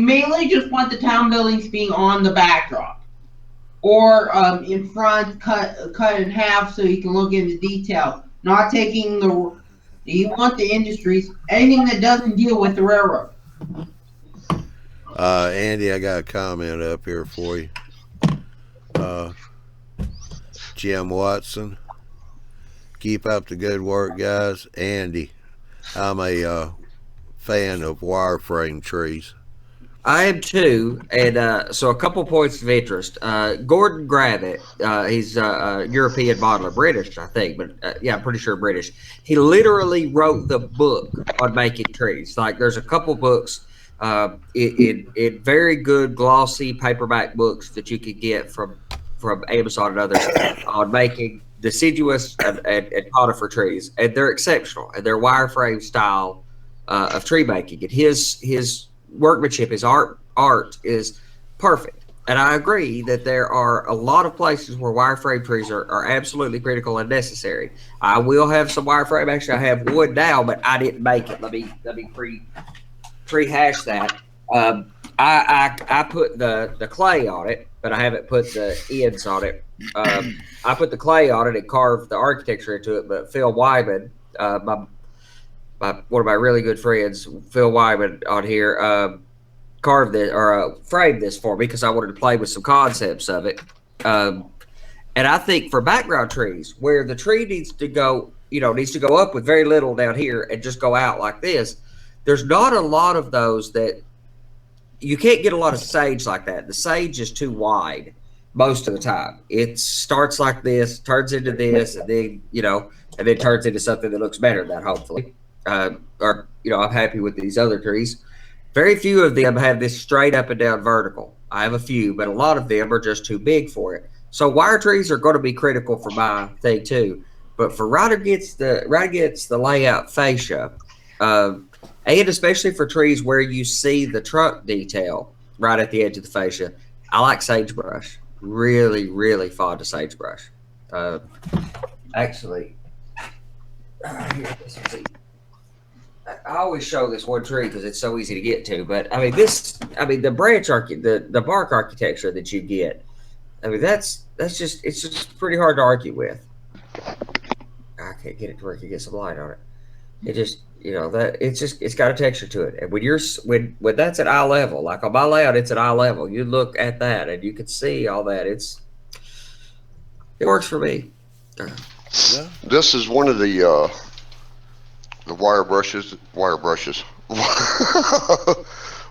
[SPEAKER 8] mainly just want the town buildings being on the backdrop, or in front, cut in half so you can look into detail. Not taking you want the industries, anything that doesn't deal with the railroad.
[SPEAKER 1] Andy, I got a comment up here for you. Jim Watson. Keep up the good work, guys. Andy, I'm a fan of wireframe trees.
[SPEAKER 2] I am too, and so a couple points of interest. Gordon Gravitt, he's a European modeler, British, I think, but yeah, I'm pretty sure British. He literally wrote the book on making trees. Like, there's a couple books in very good glossy paperback books that you can get from Amazon and others on making deciduous and conifer trees, and they're exceptional, and they're wireframe style of tree making. And his workmanship, his art is perfect. And I agree that there are a lot of places where wireframe trees are absolutely critical and necessary. I will have some wireframe. Actually, I have wood now, but I didn't make it. Let me pre-hash that. I put the clay on it, but I haven't put the ends on it. I put the clay on it and carved the architecture into it. But Phil Wyman, one of my really good friends, Phil Wyman, on here, carved this or framed this for me because I wanted to play with some concepts of it. And I think for background trees, where the tree needs to go up with very little down here and just go out like this, there's not a lot of those that you can't get a lot of sage like that. The sage is too wide most of the time. It starts like this, turns into this, and then turns into something that looks better than that, hopefully. I'm happy with these other trees. Very few of them have this straight up and down vertical. I have a few, but a lot of them are just too big for it. So wire trees are going to be critical for my thing too. But for right against the layout fascia, and especially for trees where you see the trunk detail right at the edge of the fascia, I like sagebrush. Really, really fond of sagebrush. Actually, I always show this one tree because it's so easy to get to. But I mean, the bark architecture that you get, I mean, it's just pretty hard to argue with. I can't get it to where you can get some light on it. It just, it's got a texture to it. And when that's at eye level, like on my layout, it's at eye level. You look at that and you can see all that. It works for me.
[SPEAKER 7] This is one of the wire brushes,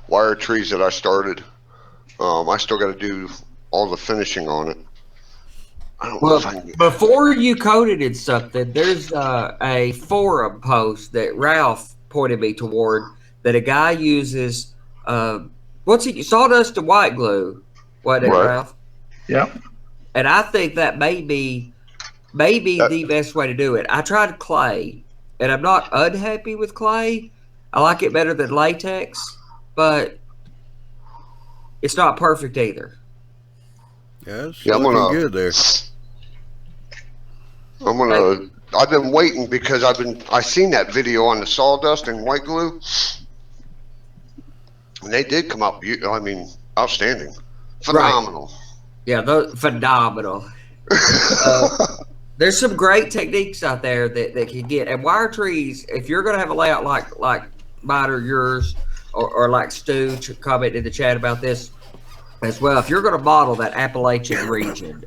[SPEAKER 7] wire trees that I started. I still got to do all the finishing on it. I don't know if I can
[SPEAKER 2] before you coated in something, there's a forum post that Ralph pointed me toward that a guy uses sawdust and white glue. What is it, Ralph?
[SPEAKER 10] Yep.
[SPEAKER 2] And I think that may be the best way to do it. I tried clay, and I'm not unhappy with clay. I like it better than latex, but it's not perfect either.
[SPEAKER 1] Yes,
[SPEAKER 7] I'm
[SPEAKER 1] looking good there.
[SPEAKER 7] I've been waiting because I seen that video on the sawdust and white glue, and they did come out outstanding, phenomenal.
[SPEAKER 2] Right. Yeah, phenomenal. There's some great techniques out there that can get, and wire trees, if you're going to have a layout like mine or yours, or like Stu comment in the chat about this as well, if you're going to model that Appalachian region,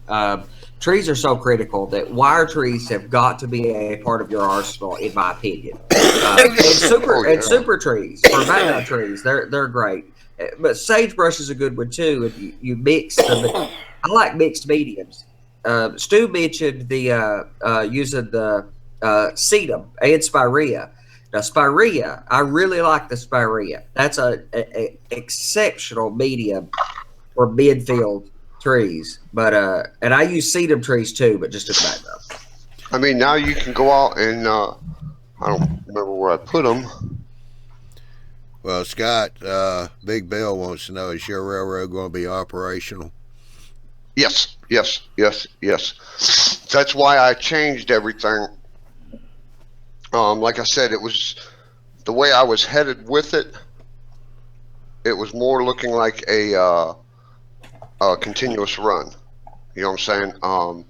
[SPEAKER 2] trees are so critical that wire trees have got to be a part of your arsenal, in my opinion. And super trees, or background trees, they're great. But sagebrush is a good one too. If you mix them, I like mixed mediums. Stu mentioned the using the sedum and spirea. Now, spirea, I really like the spirea. That's a exceptional medium for midfield trees. But and I use sedum trees too, but just as background.
[SPEAKER 7] I mean, now you can go out and I don't remember where I put them.
[SPEAKER 1] Well, Scott, Big Bill wants to know, is your railroad going to be operational?
[SPEAKER 7] Yes. That's why I changed everything. Like I said, it was the way I was headed with it. It was more looking like a continuous run. You know what I'm saying?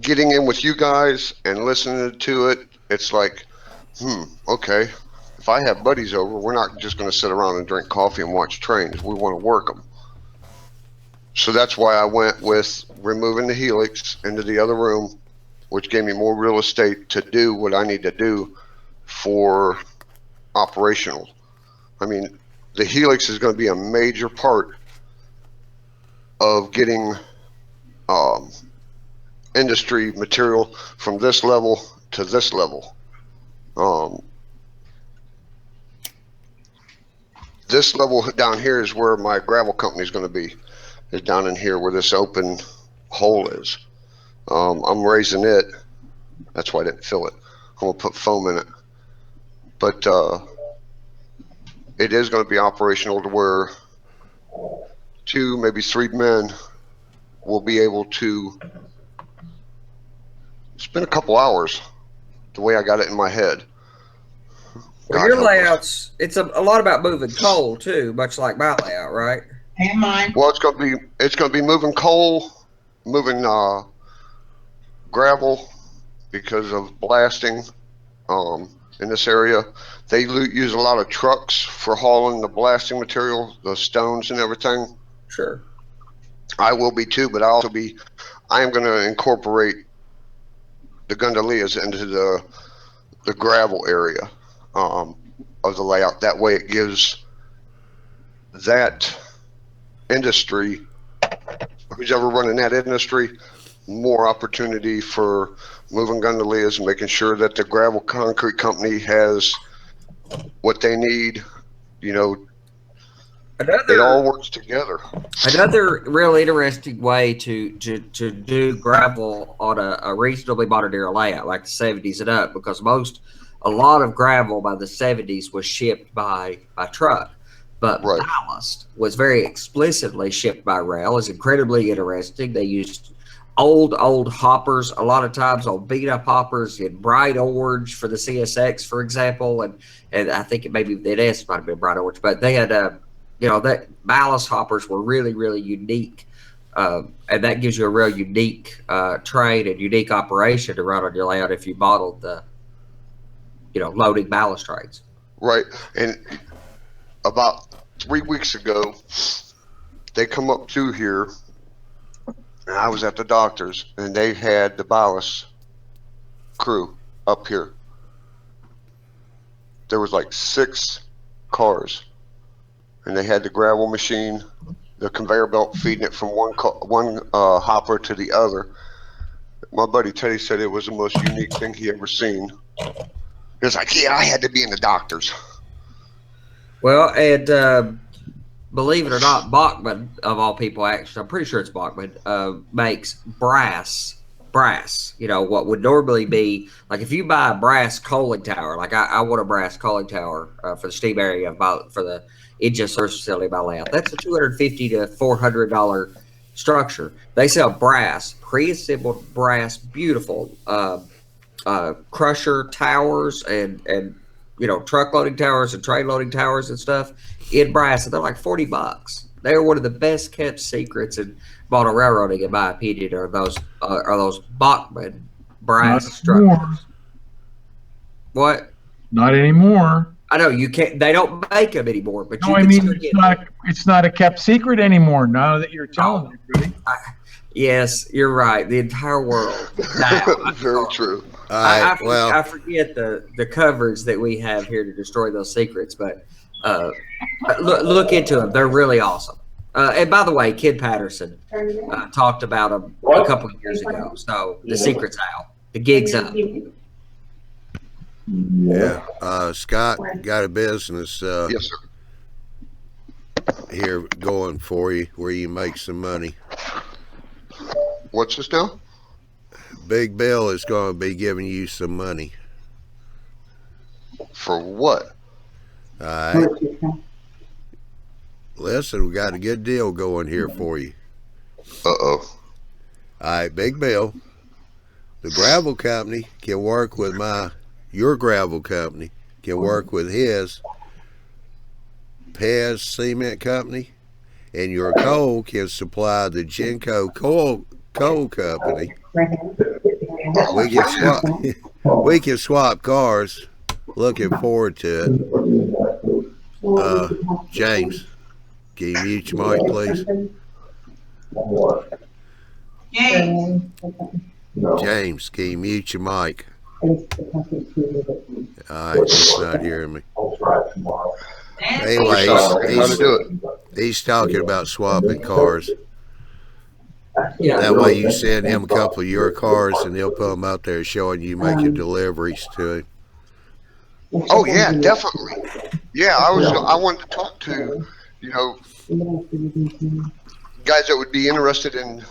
[SPEAKER 7] Getting in with you guys and listening to it, it's like, okay. If I have buddies over, we're not just going to sit around and drink coffee and watch trains. We want to work them. So that's why I went with removing the helix into the other room, which gave me more real estate to do what I need to do for operational. I mean, the helix is going to be a major part of getting industry material from this level to this level. This level down here is where my gravel company is going to be, is down in here where this open hole is. I'm raising it. That's why I didn't fill it. I'm going to put foam in it. But it is going to be operational to where 2, maybe 3 men will be able to spend a couple hours the way I got it in my head.
[SPEAKER 2] Well,
[SPEAKER 7] God
[SPEAKER 2] your
[SPEAKER 7] help us.
[SPEAKER 2] layouts, it's a lot about moving coal too, much like my layout, right?
[SPEAKER 8] And mine.
[SPEAKER 7] Well, it's going to be moving coal, moving gravel because of blasting in this area. They use a lot of trucks for hauling the blasting material, the stones and everything.
[SPEAKER 2] Sure.
[SPEAKER 7] I will be too, but I am going to incorporate the gondoliers into the gravel area of the layout. That way it gives that industry, who's ever running that industry, more opportunity for moving gondoliers and making sure that the gravel concrete company has what they need. You know, it all works together.
[SPEAKER 2] Another real interesting way to do gravel on a reasonably modern era layout, like the 70s and up, because a lot of gravel by the 70s was shipped by truck, but ballast was very explicitly shipped by rail. It's incredibly interesting. They used old hoppers, a lot of times old beat up hoppers in bright orange for the CSX, for example, and I think it maybe the NS might have been bright orange, but they had that ballast hoppers were really, really unique. And that gives you a real unique train and unique operation to run on your layout if you modeled the, loading ballast trains.
[SPEAKER 7] Right. And about 3 weeks ago, they come up to here, and I was at the doctor's, and they had the ballast crew up here. There was like 6 cars. And they had the gravel machine, the conveyor belt feeding it from one hopper to the other. My buddy Teddy said it was the most unique thing he ever seen. He was like, yeah, I had to be in the doctor's.
[SPEAKER 2] Well, and believe it or not, Bachman, of all people, actually, I'm pretty sure it's Bachman, makes brass, what would normally be, like if you buy a brass coaling tower, like I want a brass coaling tower for the steam area, for the engine service facility by layout. That's a $250 to $400 structure. They sell brass, pre-assembled brass, beautiful crusher towers and truck loading towers and train loading towers and stuff in brass, and they're like $40. They are one of the best kept secrets in model railroading, in my opinion, are those Bachman brass structures. What?
[SPEAKER 10] Not anymore.
[SPEAKER 2] I know you can't. They don't make them anymore, but
[SPEAKER 10] no, it's not a kept secret anymore. Now that you're telling everybody.
[SPEAKER 2] Yes, you're right. The entire world. Now,
[SPEAKER 7] very true.
[SPEAKER 2] I forget the coverage that we have here to destroy those secrets, but look into them. They're really awesome. And by the way, Kid Patterson talked about them a couple of years ago. So the secret's out. The gig's up.
[SPEAKER 1] Yeah. Scott got a business
[SPEAKER 7] yes, sir.
[SPEAKER 1] Here going for you where you make some money.
[SPEAKER 7] What's this now?
[SPEAKER 1] Big Bill is going to be giving you some money.
[SPEAKER 7] For what?
[SPEAKER 1] All right. Listen, we got a good deal going here for you.
[SPEAKER 7] Uh-oh.
[SPEAKER 1] All right, Big Bill. The gravel company can work with your gravel company can work with his Pez Cement Company, and your coal can supply the Genco Coal Company. We can swap cars. Looking forward to it. James, can you mute your mic, please?
[SPEAKER 4] One more.
[SPEAKER 8] James.
[SPEAKER 4] No.
[SPEAKER 1] James, can you mute your mic?
[SPEAKER 4] Alright,
[SPEAKER 1] He's not hearing me.
[SPEAKER 4] I'll try it tomorrow.
[SPEAKER 1] Anyway,
[SPEAKER 7] How to do it.
[SPEAKER 1] he's talking about swapping cars.
[SPEAKER 2] Yeah.
[SPEAKER 1] That way you send him a couple of your cars and he'll put them out there showing you making deliveries to him.
[SPEAKER 7] Oh yeah, definitely. Yeah, I wanted to talk to, guys that would be interested in,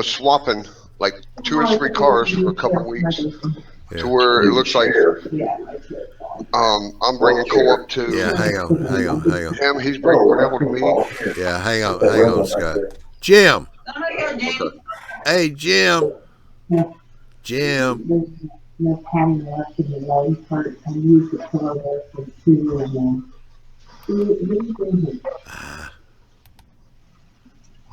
[SPEAKER 7] swapping like 2 or 3 cars for a couple of weeks to where it looks like I'm bringing Cole up to
[SPEAKER 1] Hang on.
[SPEAKER 7] him. He's bringing gravel to me.
[SPEAKER 1] Yeah, hang on, Scott. Jim. Hey, Jim.
[SPEAKER 7] I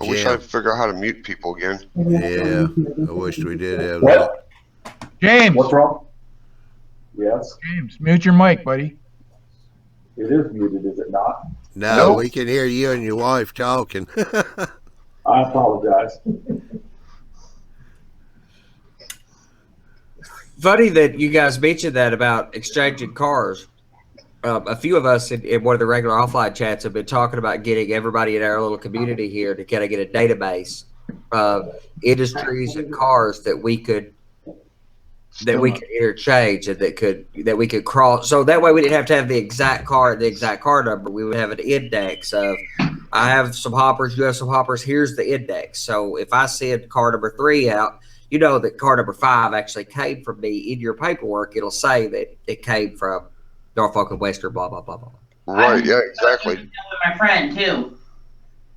[SPEAKER 7] wish I could figure out how to mute people again.
[SPEAKER 1] Yeah, I wish we did have that.
[SPEAKER 10] James.
[SPEAKER 4] What's wrong? Yes,
[SPEAKER 10] James, mute your mic, buddy.
[SPEAKER 4] it is muted, is it not?
[SPEAKER 1] No, we can hear you and your wife talking.
[SPEAKER 4] I apologize.
[SPEAKER 2] Funny that you guys mentioned that about exchanging cars. A few of us in one of the regular offline chats have been talking about getting everybody in our little community here to kind of get a database of industries and cars that we could interchange and that we could cross. So that way we didn't have to have the exact car number. We would have an index of, I have some hoppers, you have some hoppers, here's the index. So if I send car number 3 out, you know that car number 5 actually came from me. In your paperwork, it'll say that it came from Norfolk and Western, blah, blah, blah, blah.
[SPEAKER 7] Right, yeah, exactly.
[SPEAKER 8] With my friend, too.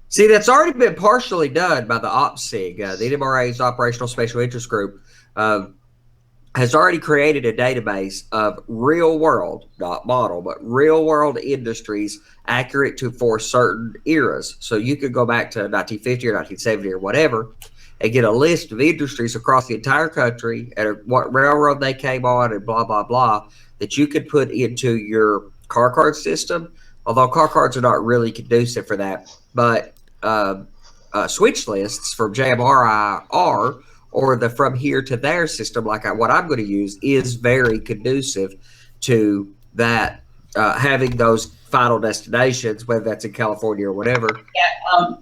[SPEAKER 2] See, that's already been partially done by the OPSIG. The NMRA's Operational Special Interest Group has already created a database of real world, not model, but real world industries accurate for certain eras. So you could go back to 1950 or 1970 or whatever and get a list of industries across the entire country and what railroad they came on and blah, blah, blah, that you could put into your car card system. Although car cards are not really conducive for that, but switch lists from JMRI are, or the from here to there system, like what I'm going to use, is very conducive to that, having those final destinations, whether that's in California or whatever.
[SPEAKER 8] Yeah,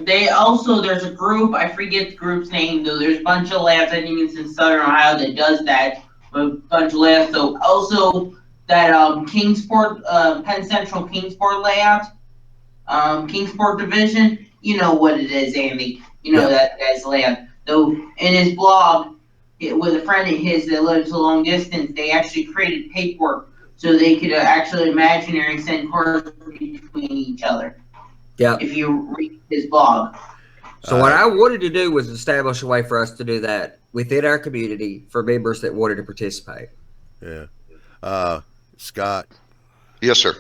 [SPEAKER 8] they also, there's a group, I forget the group's name, though. There's a bunch of labs, I think it's in Southern Ohio, that does that. A bunch of labs. So also that Kingsport, Penn Central Kingsport layout, Kingsport division, you know what it is, Andy. You know that guy's layout. So in his blog, with a friend of his that lives a long distance, they actually created paperwork so they could actually imaginary send cars between each other.
[SPEAKER 2] Yeah.
[SPEAKER 8] If you read his blog.
[SPEAKER 2] So what I wanted to do was establish a way for us to do that within our community for members that wanted to participate.
[SPEAKER 1] Yeah. Scott.
[SPEAKER 7] Yes, sir.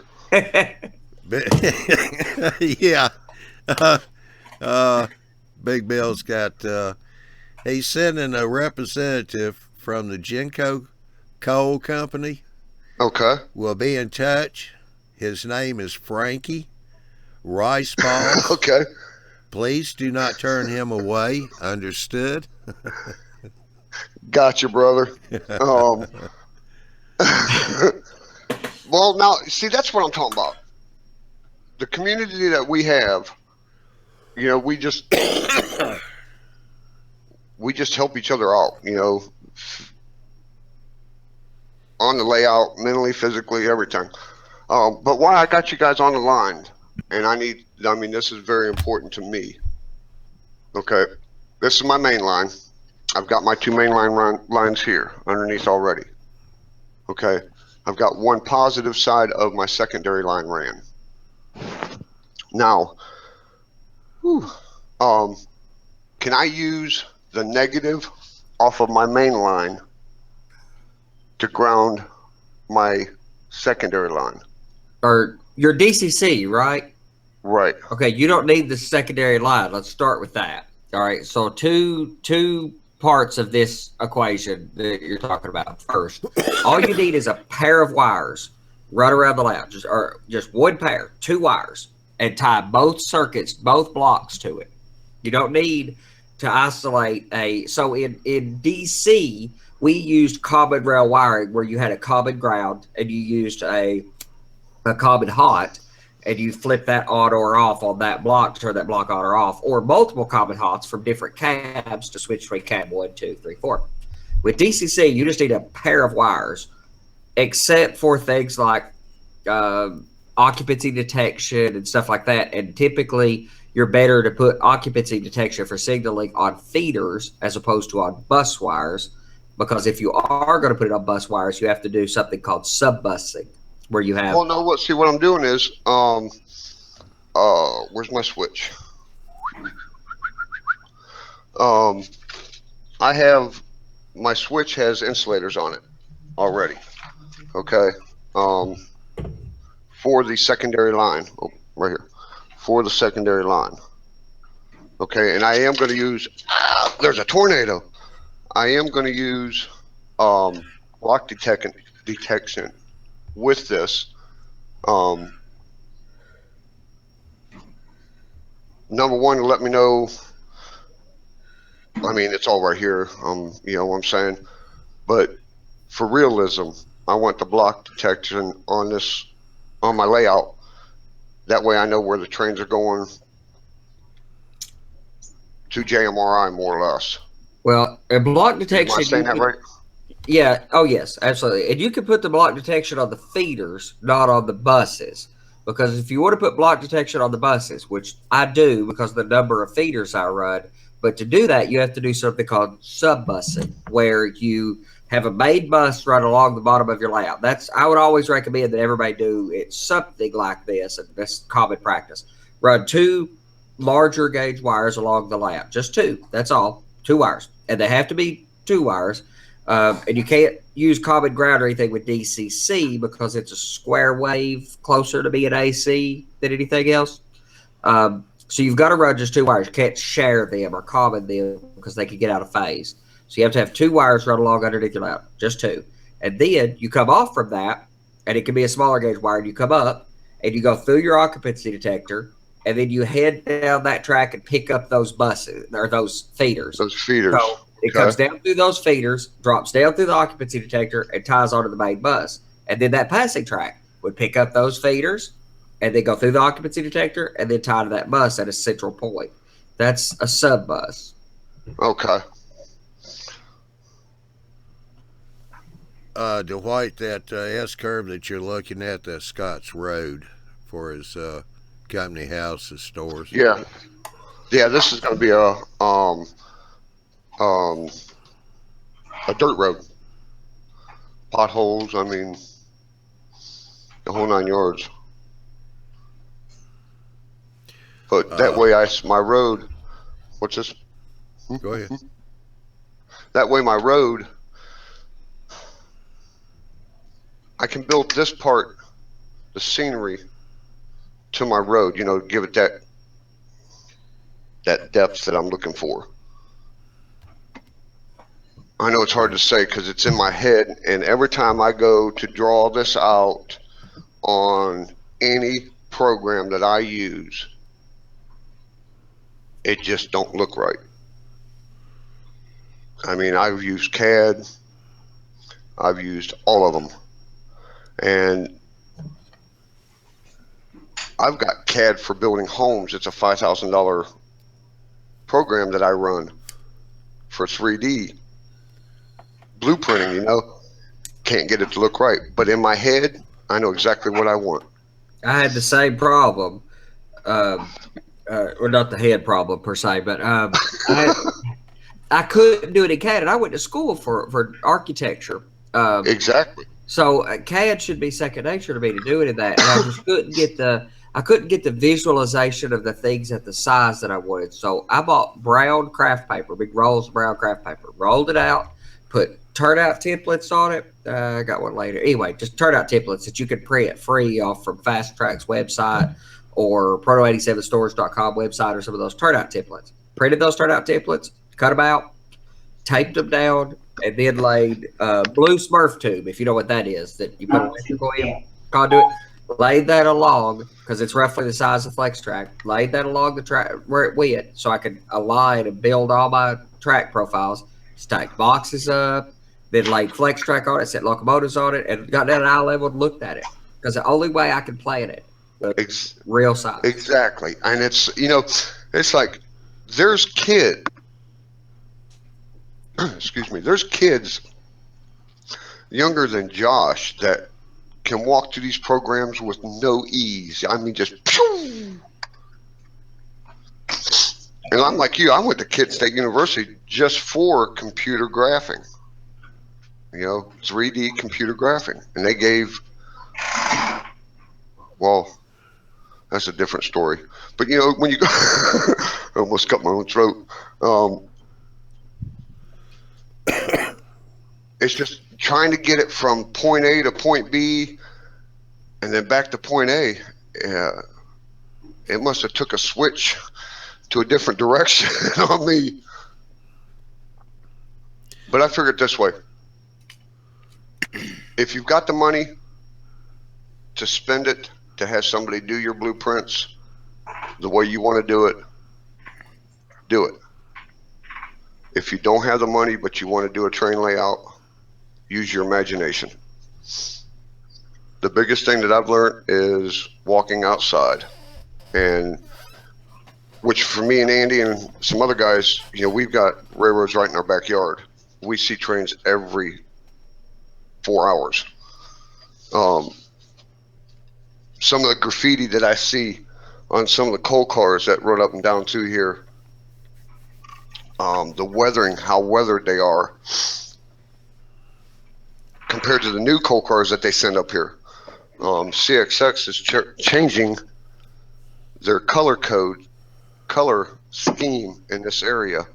[SPEAKER 1] Yeah. Big Bill's got, he's sending a representative from the Genco Coal Company.
[SPEAKER 7] Okay.
[SPEAKER 1] We'll be in touch. His name is Frankie Rice Balls.
[SPEAKER 7] Okay.
[SPEAKER 1] Please do not turn him away. Understood?
[SPEAKER 7] Gotcha, brother. Well, now, see, that's what I'm talking about. The community that we have, we just help each other out, on the layout, mentally, physically, everything. But why I got you guys on the line, and this is very important to me. Okay, this is my main line. I've got my 2 main lines here underneath already. Okay, I've got one positive side of my secondary line ran. Now, can I use the negative off of my main line to ground my secondary line?
[SPEAKER 2] Or your DCC, right?
[SPEAKER 7] Right.
[SPEAKER 2] Okay, you don't need the secondary line. Let's start with that. All right, so two parts of this equation that you're talking about. First, all you need is a pair of wires run around the layout, just one pair, 2 wires. and tie both circuits, both blocks to it. You don't need to isolate so in DC, we used common rail wiring where you had a common ground and you used a common hot, and you flip that on or off on that block to turn that block on or off, or multiple common hots from different cabs to switch between cab 1, 2, 3, 4. With DCC, you just need a pair of wires, except for things like occupancy detection and stuff like that. And typically, you're better to put occupancy detection for signaling on feeders as opposed to on bus wires, because if you are going to put it on bus wires, you have to do something called sub-busing, where you have.
[SPEAKER 7] Well, no, see what I'm doing is, where's my switch? I have, my switch has insulators on it already. Okay. For the secondary line, right here, for the secondary line. Okay, and I am going to use, there's a tornado. I am going to use block detection with this. Number one, to let me know, I mean, it's all right here, you know what I'm saying? But for realism, I want the block detection on this, on my layout. That way I know where the trains are going to JMRI, more or less.
[SPEAKER 2] Well, a block detection.
[SPEAKER 7] Am I saying that right?
[SPEAKER 2] Yeah. Oh, yes, absolutely. And you can put the block detection on the feeders, not on the buses. Because if you want to put block detection on the buses, which I do because of the number of feeders I run, but to do that, you have to do something called sub-busing, where you have a main bus run along the bottom of your layout. I would always recommend that everybody do it something like this, and that's common practice. Run 2 larger gauge wires along the layout, just 2. That's all, 2 wires, and they have to be 2 wires. And you can't use common ground or anything with DCC because it's a square wave, closer to being AC than anything else. So you've got to run just 2 wires. You can't share them or common them because they can get out of phase. So you have to have 2 wires run along underneath your layout, just 2. And then you come off from that, and it can be a smaller gauge wire, and you come up, and you go through your occupancy detector, and then you head down that track and pick up those buses, or those feeders.
[SPEAKER 7] Those feeders.
[SPEAKER 2] So it comes down through those feeders, drops down through the occupancy detector, and ties onto the main bus. And then that passing track would pick up those feeders, and then go through the occupancy detector, and then tie to that bus at a central point. That's a sub bus.
[SPEAKER 7] Okay.
[SPEAKER 1] Dwight, that S-curve that you're looking at, that's Scott's Road for his company houses, stores.
[SPEAKER 7] Yeah. Yeah, this is going to be a dirt road. Potholes, I mean, the whole 9 yards. But that way my road, what's this?
[SPEAKER 1] Go ahead.
[SPEAKER 7] That way my road, I can build this part, the scenery, to my road, you know, give it that depth that I'm looking for. I know it's hard to say because it's in my head, and every time I go to draw this out on any program that I use, it just don't look right. I mean, I've used CAD, I've used all of them, and I've got CAD for building homes. It's a $5,000 program that I run for 3D blueprinting, you know. Can't get it to look right, but in my head I know exactly what I want.
[SPEAKER 2] I had the same problem, or not the head problem per se, but I couldn't do it in CAD, and I went to school for architecture.
[SPEAKER 7] Exactly.
[SPEAKER 2] So CAD should be second nature to me to do it in that, and I just couldn't get the visualization of the things at the size that I wanted. So I bought brown craft paper, big rolls of brown craft paper, rolled it out, put turnout templates on it. I got one later. Anyway, just turnout templates that you could print free off from Fast Track's website or Proto87stores.com website or some of those turnout templates. Printed those turnout templates, cut them out, taped them down, and then laid blue Smurf tube, if you know what that is, that you put electrical in, conduit. laid that along, because it's roughly the size of flex track, laid that along the track where it went, so I could align and build all my track profiles, stacked boxes up, then laid flex track on it, set locomotives on it, and got down at eye level and looked at it. Because the only way I could plan it was real size.
[SPEAKER 7] Exactly. And it's, it's like there's excuse me, there's kids younger than Josh that can walk through these programs with no ease. I mean, just pew! And I'm like you, I went to Kent State University just for computer graphing, 3D computer graphing. And they gave, well, that's a different story. But when you go, I almost cut my own throat. It's just trying to get it from point A to point B and then back to point A. It must have took a switch to a different direction on me. But I figured this way. If you've got the money to spend it, to have somebody do your blueprints the way you want to do it, do it. If you don't have the money but you want to do a train layout, use your imagination. The biggest thing that I've learned is walking outside, and which for me and Andy and some other guys, we've got railroads right in our backyard. We see trains every 4 hours. Some of the graffiti that I see on some of the coal cars that run up and down through here, the weathering, how weathered they are compared to the new coal cars that they send up here. CXX is changing their color scheme in this area.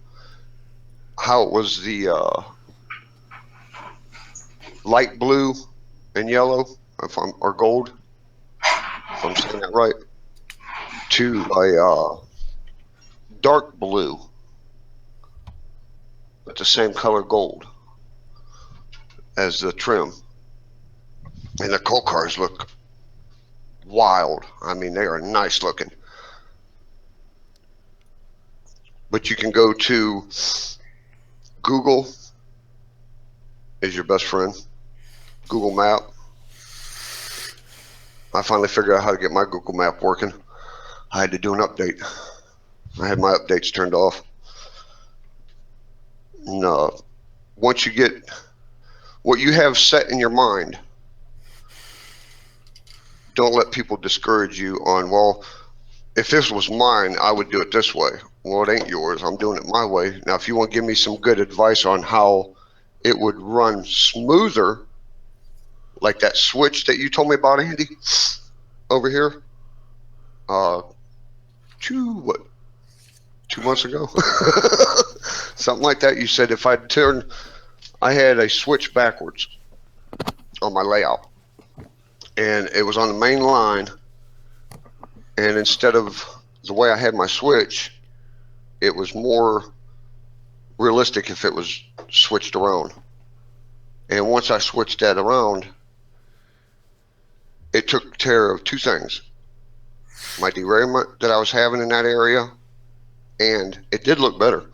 [SPEAKER 7] How it was the light blue and yellow, or gold, if I'm saying that right, to a dark blue, but the same color gold as the trim. And the coal cars look wild. I mean, they are nice looking. But you can go to Google is your best friend. Google Map. I finally figured out how to get my Google Map working. I had to do an update. I had my updates turned off. No. Once you get what you have set in your mind, don't let people discourage you on, well, if this was mine, I would do it this way. Well, it ain't yours. I'm doing it my way. Now, if you want to give me some good advice on how it would run smoother, like that switch that you told me about, Andy, over here, 2 months ago, something like that. You said if I had a switch backwards on my layout, and it was on the main line, and instead of the way I had my switch, it was more realistic if it was switched around. And once I switched that around, it took care of 2 things. My derailment that I was having in that area, and it did look better.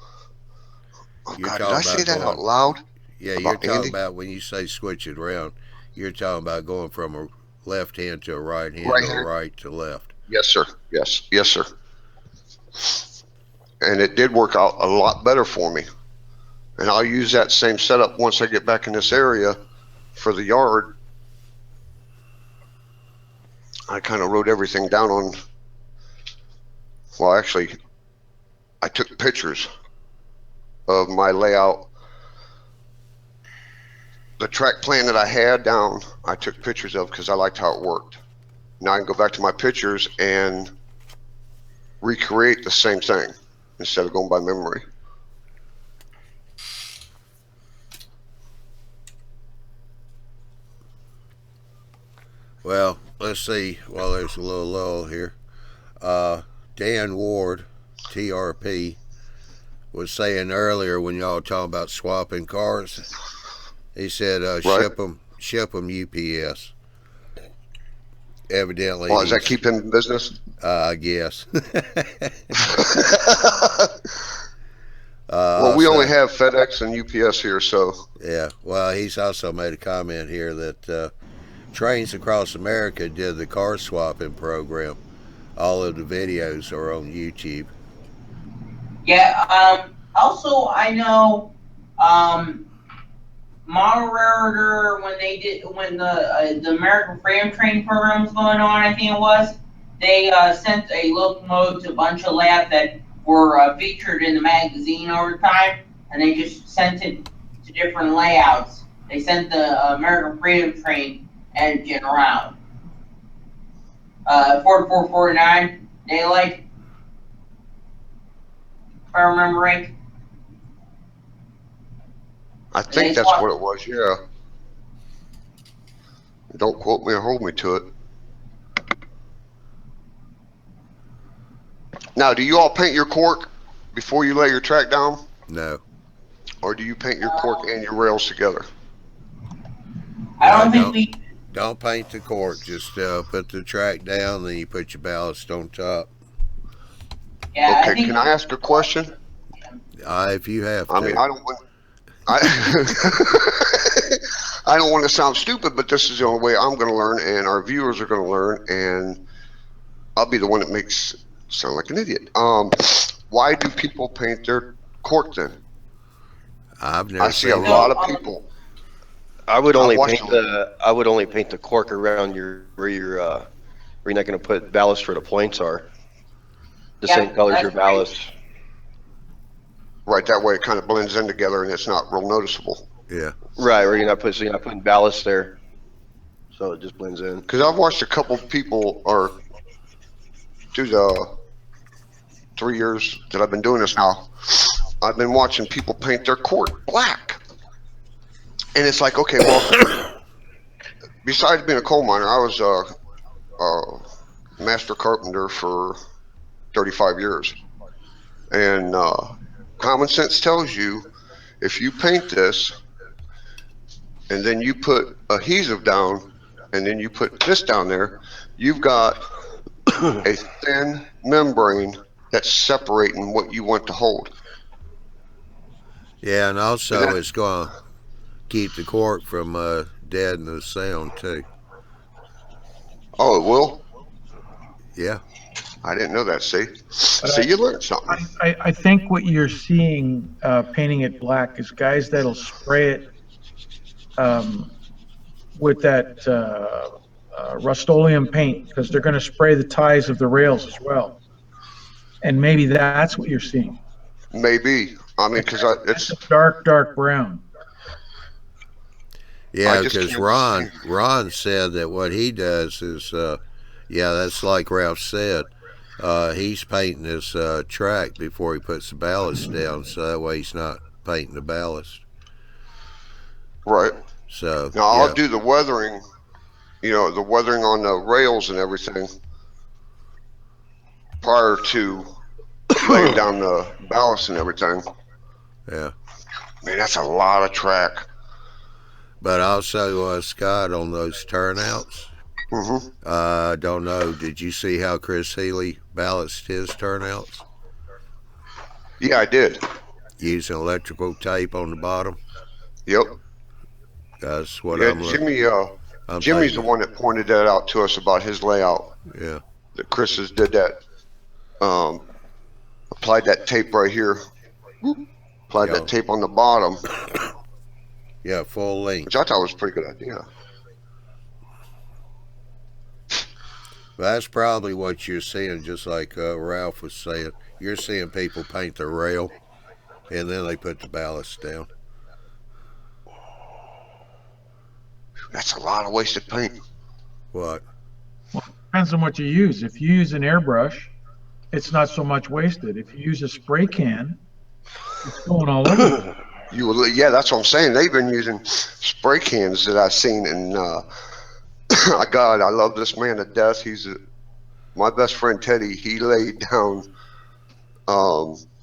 [SPEAKER 7] Oh, God, did I say that out loud?
[SPEAKER 1] Yeah, you're talking about when you say switch it around, you're talking about going from a left hand to a right hand, or right to left.
[SPEAKER 7] Yes, sir. Yes, sir. And it did work out a lot better for me. And I'll use that same setup once I get back in this area for the yard. I kind of wrote everything down on, well, actually, I took pictures of my layout. The track plan that I had down, I took pictures of because I liked how it worked. Now I can go back to my pictures and recreate the same thing instead of going by memory.
[SPEAKER 1] Well, let's see. Well, there's a little lull here. Dan Ward, TRP, was saying earlier when y'all were talking about swapping cars, he said ship them UPS. evidently.
[SPEAKER 7] Well, does that keep him in business?
[SPEAKER 1] I guess.
[SPEAKER 7] Well, we only have FedEx and UPS here, so.
[SPEAKER 1] Yeah, well, he's also made a comment here that Trains Across America did the car swapping program. All of the videos are on YouTube.
[SPEAKER 8] Yeah. Also, I know. Moderator, when the American Frame Train program was going on, I think it was, they sent a locomotive to a bunch of labs that were featured in the magazine over time, and they just sent it to different layouts. They sent the American Freedom Train engine around. 4449, Daylight, if I remember right.
[SPEAKER 7] I think that's what it was, yeah. Don't quote me or hold me to it. Now, do you all paint your cork before you lay your track down?
[SPEAKER 1] No.
[SPEAKER 7] Or do you paint your cork and your rails together?
[SPEAKER 8] I don't think we...
[SPEAKER 1] Don't paint the cork. Just put the track down, then you put your ballast on top.
[SPEAKER 8] Yeah,
[SPEAKER 7] okay, can I ask a question?
[SPEAKER 1] If you have to.
[SPEAKER 7] I mean, I don't want... I don't want to sound stupid, but this is the only way I'm going to learn, and our viewers are going to learn, and I'll be the one that makes sound like an idiot. Why do people paint their cork then? I see a lot of people.
[SPEAKER 9] I would only paint the cork around where you're not going to put ballast where the points are. The same color as your ballast.
[SPEAKER 7] Right, that way it kind of blends in together and it's not real noticeable.
[SPEAKER 1] Yeah.
[SPEAKER 9] Right, or you're not putting ballast there, so it just blends in.
[SPEAKER 7] Because I've watched a couple people, or through the 3 years that I've been doing this now, I've been watching people paint their cork black. And it's like, okay, well, besides being a coal miner, I was a master carpenter for 35 years. And common sense tells you, if you paint this, and then you put adhesive down, and then you put this down there, you've got a thin membrane that's separating what you want to hold.
[SPEAKER 1] Yeah, and also it's going to keep the cork from deadening the sound too.
[SPEAKER 7] Oh, it will?
[SPEAKER 10] Yeah.
[SPEAKER 7] I didn't know that, see? See, you learned something.
[SPEAKER 10] I think what you're seeing painting it black is guys that'll spray it with that Rust-Oleum paint, because they're going to spray the ties of the rails as well. And maybe that's what you're seeing.
[SPEAKER 7] Maybe. I mean, because it's
[SPEAKER 10] dark brown.
[SPEAKER 1] Yeah, because Ron said that what he does is, yeah, that's like Ralph said. He's painting his track before he puts the ballast down, so that way he's not painting the ballast.
[SPEAKER 7] Right.
[SPEAKER 1] So
[SPEAKER 7] now I'll do the weathering, you know, the weathering on the rails and everything prior to laying down the ballast and everything.
[SPEAKER 1] Yeah.
[SPEAKER 7] Man, that's a lot of track.
[SPEAKER 1] But also, Scott, on those turnouts, don't know, did you see how Chris Healy ballasted his turnouts?
[SPEAKER 7] Yeah, I did.
[SPEAKER 1] Using electrical tape on the bottom?
[SPEAKER 7] Yep.
[SPEAKER 1] That's what
[SPEAKER 7] I'm looking. Jimmy's the one that pointed that out to us about his layout.
[SPEAKER 1] Yeah.
[SPEAKER 7] That Chris did that. Applied that tape right here. Applied that tape on the bottom.
[SPEAKER 1] Yeah, full length.
[SPEAKER 7] Which I thought was a pretty good idea.
[SPEAKER 1] That's probably what you're seeing, just like Ralph was saying. You're seeing people paint their rail, and then they put the ballast down.
[SPEAKER 7] That's a lot of wasted paint.
[SPEAKER 1] What?
[SPEAKER 10] Well, it depends on what you use. If you use an airbrush, it's not so much wasted. If you use a spray can, it's going all over.
[SPEAKER 7] Yeah, that's what I'm saying. They've been using spray cans that I've seen, and God, I love this man to death. My best friend Teddy. He laid down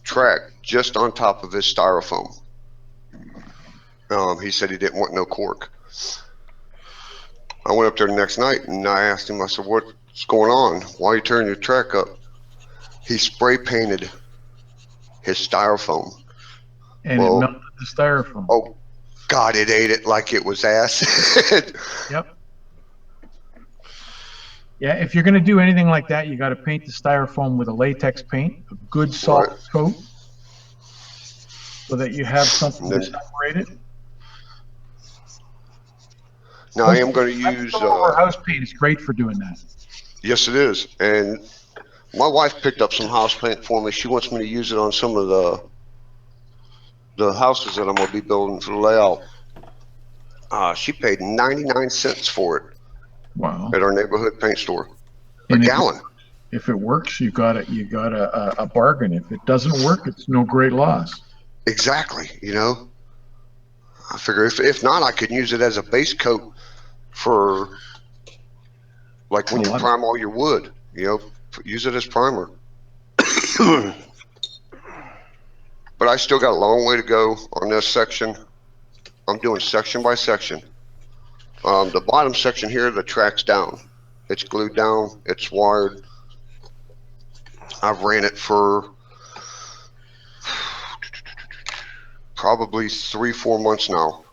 [SPEAKER 7] track just on top of his styrofoam. He said he didn't want no cork. I went up there the next night and I asked him, I said, what's going on? Why are you turning your track up? He spray painted his styrofoam.
[SPEAKER 10] And it melted the styrofoam.
[SPEAKER 7] Oh, God, it ate it like it was acid.
[SPEAKER 10] Yep. Yeah, if you're going to do anything like that, you got to paint the styrofoam with a latex paint, a good soft coat, so that you have something to separate it.
[SPEAKER 7] Now I am going to use
[SPEAKER 10] house paint is great for doing that.
[SPEAKER 7] Yes, it is. And my wife picked up some house paint for me. She wants me to use it on some of the houses that I'm going to be building for the layout. She paid 99 cents for it.
[SPEAKER 10] Wow.
[SPEAKER 7] At our neighborhood paint store. A gallon.
[SPEAKER 10] If it works, you got a bargain. If it doesn't work, it's no great loss.
[SPEAKER 7] Exactly. You know, I figure if not, I could use it as a base coat for like when you prime all your wood. You know, use it as primer. But I still got a long way to go on this section. I'm doing section by section. The bottom section here, the track's down. It's glued down. It's wired. I've ran it for probably 3-4 months now.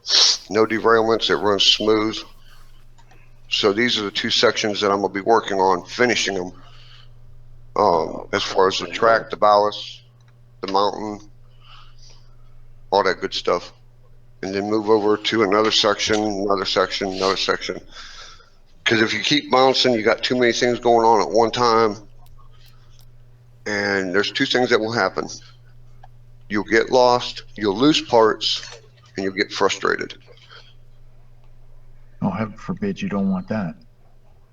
[SPEAKER 7] No derailments. It runs smooth. So these are the two sections that I'm going to be working on, finishing them. As far as the track, the ballast, the mountain, all that good stuff. And then move over to another section, another section, another section. Because if you keep bouncing, you got too many things going on at one time. And there's two things that will happen. You'll get lost, you'll lose parts, and you'll get frustrated.
[SPEAKER 10] Oh, heaven forbid you don't want that.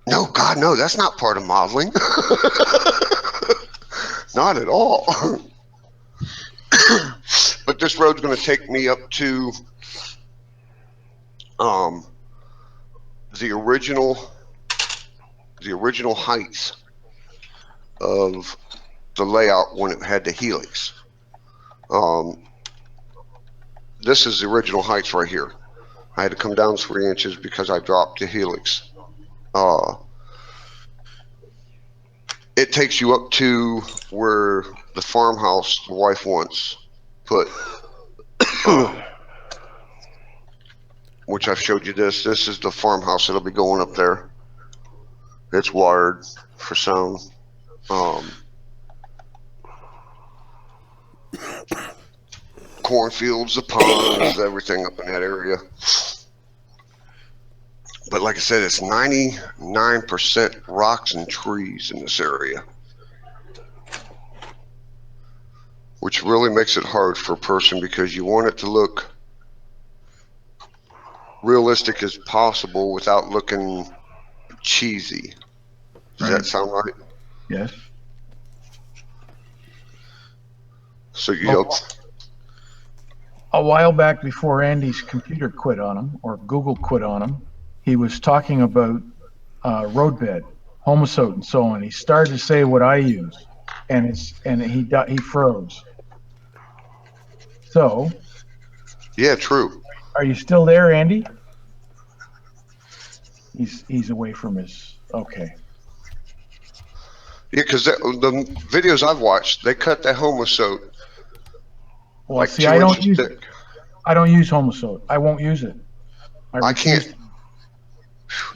[SPEAKER 7] No, God, no, that's not part of modeling. Not at all. But this road's going to take me up to the original heights of the layout when it had the helix. This is the original heights right here. I had to come down 3 inches because I dropped the helix. It takes you up to where the farmhouse the wife wants put, which I've showed you this. This is the farmhouse that'll be going up there. It's wired for sound. Cornfields, the ponds, everything up in that area. But like I said, it's 99% rocks and trees in this area, which really makes it hard for a person because you want it to look realistic as possible without looking cheesy. Does that sound right?
[SPEAKER 10] Yes.
[SPEAKER 7] So, you know,
[SPEAKER 10] a while back before Andy's computer quit on him, or Google quit on him, he was talking about roadbed, homosote, and so on. He started to say what I use, and he froze. So.
[SPEAKER 7] Yeah, true.
[SPEAKER 10] Are you still there, Andy? He's away from his. Okay.
[SPEAKER 7] Yeah, because the videos I've watched, they cut that homosote.
[SPEAKER 10] Well,
[SPEAKER 7] like
[SPEAKER 10] see,
[SPEAKER 7] 2
[SPEAKER 10] I don't
[SPEAKER 7] inches
[SPEAKER 10] use
[SPEAKER 7] thick.
[SPEAKER 10] it. I don't use homosote. I won't use it.
[SPEAKER 7] I can't.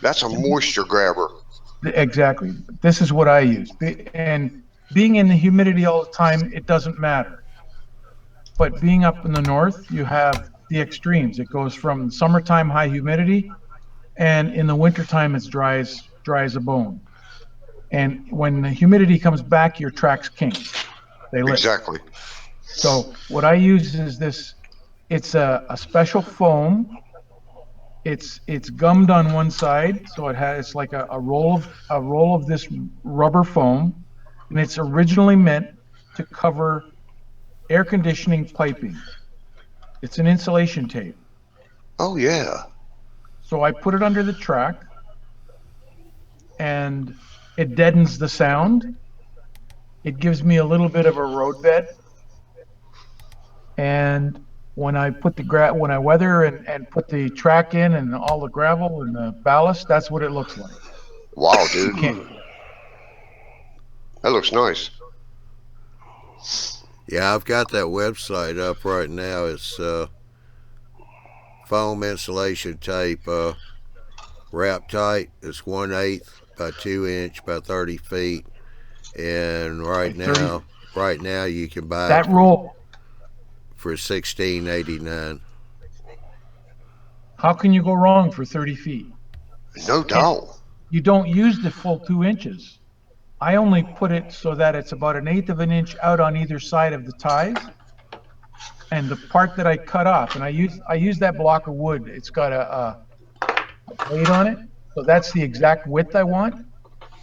[SPEAKER 7] That's a moisture grabber.
[SPEAKER 10] Exactly. This is what I use. And being in the humidity all the time, it doesn't matter. But being up in the north, you have the extremes. It goes from summertime high humidity, and in the wintertime it's dry as a bone. And when the humidity comes back, your tracks kink. They lift.
[SPEAKER 7] Exactly.
[SPEAKER 10] So what I use is this. It's a special foam. It's gummed on one side, so it's like a roll of this rubber foam, and it's originally meant to cover air conditioning piping. It's an insulation tape.
[SPEAKER 7] Oh yeah.
[SPEAKER 10] So I put it under the track, and it deadens the sound. It gives me a little bit of a roadbed, and when I put when I weather and put the track in and all the gravel and the ballast, that's what it looks like.
[SPEAKER 7] Wow, dude.
[SPEAKER 10] Can't-
[SPEAKER 7] That looks nice.
[SPEAKER 1] Yeah, I've got that website up right now. It's foam insulation tape, wrap tight. It's 1/8 by 2 inch by 30 feet. And
[SPEAKER 10] Like 30
[SPEAKER 1] right now you can buy
[SPEAKER 10] that
[SPEAKER 1] it
[SPEAKER 10] roll,
[SPEAKER 1] for $16.89.
[SPEAKER 10] how can you go wrong for 30 feet?
[SPEAKER 7] No doubt.
[SPEAKER 10] You don't use the full 2 inches. I only put it so that it's about 1/8 of an inch out on either side of the ties. And the part that I cut off, and I use that block of wood. It's got a blade on it, so that's the exact width I want.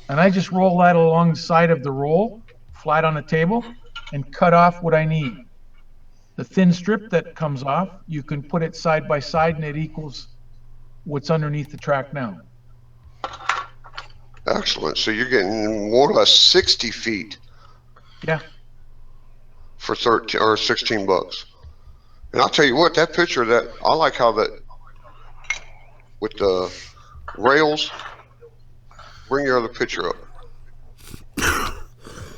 [SPEAKER 10] And I just roll that along the side of the roll, flat on the table, and cut off what I need. The thin strip that comes off, you can put it side by side, and it equals what's underneath the track now.
[SPEAKER 7] Excellent. So you're getting more or less 60 feet.
[SPEAKER 10] Yeah.
[SPEAKER 7] For 13 or 16 bucks. And I'll tell you what, that picture that I like how that with the rails. Bring your other picture up.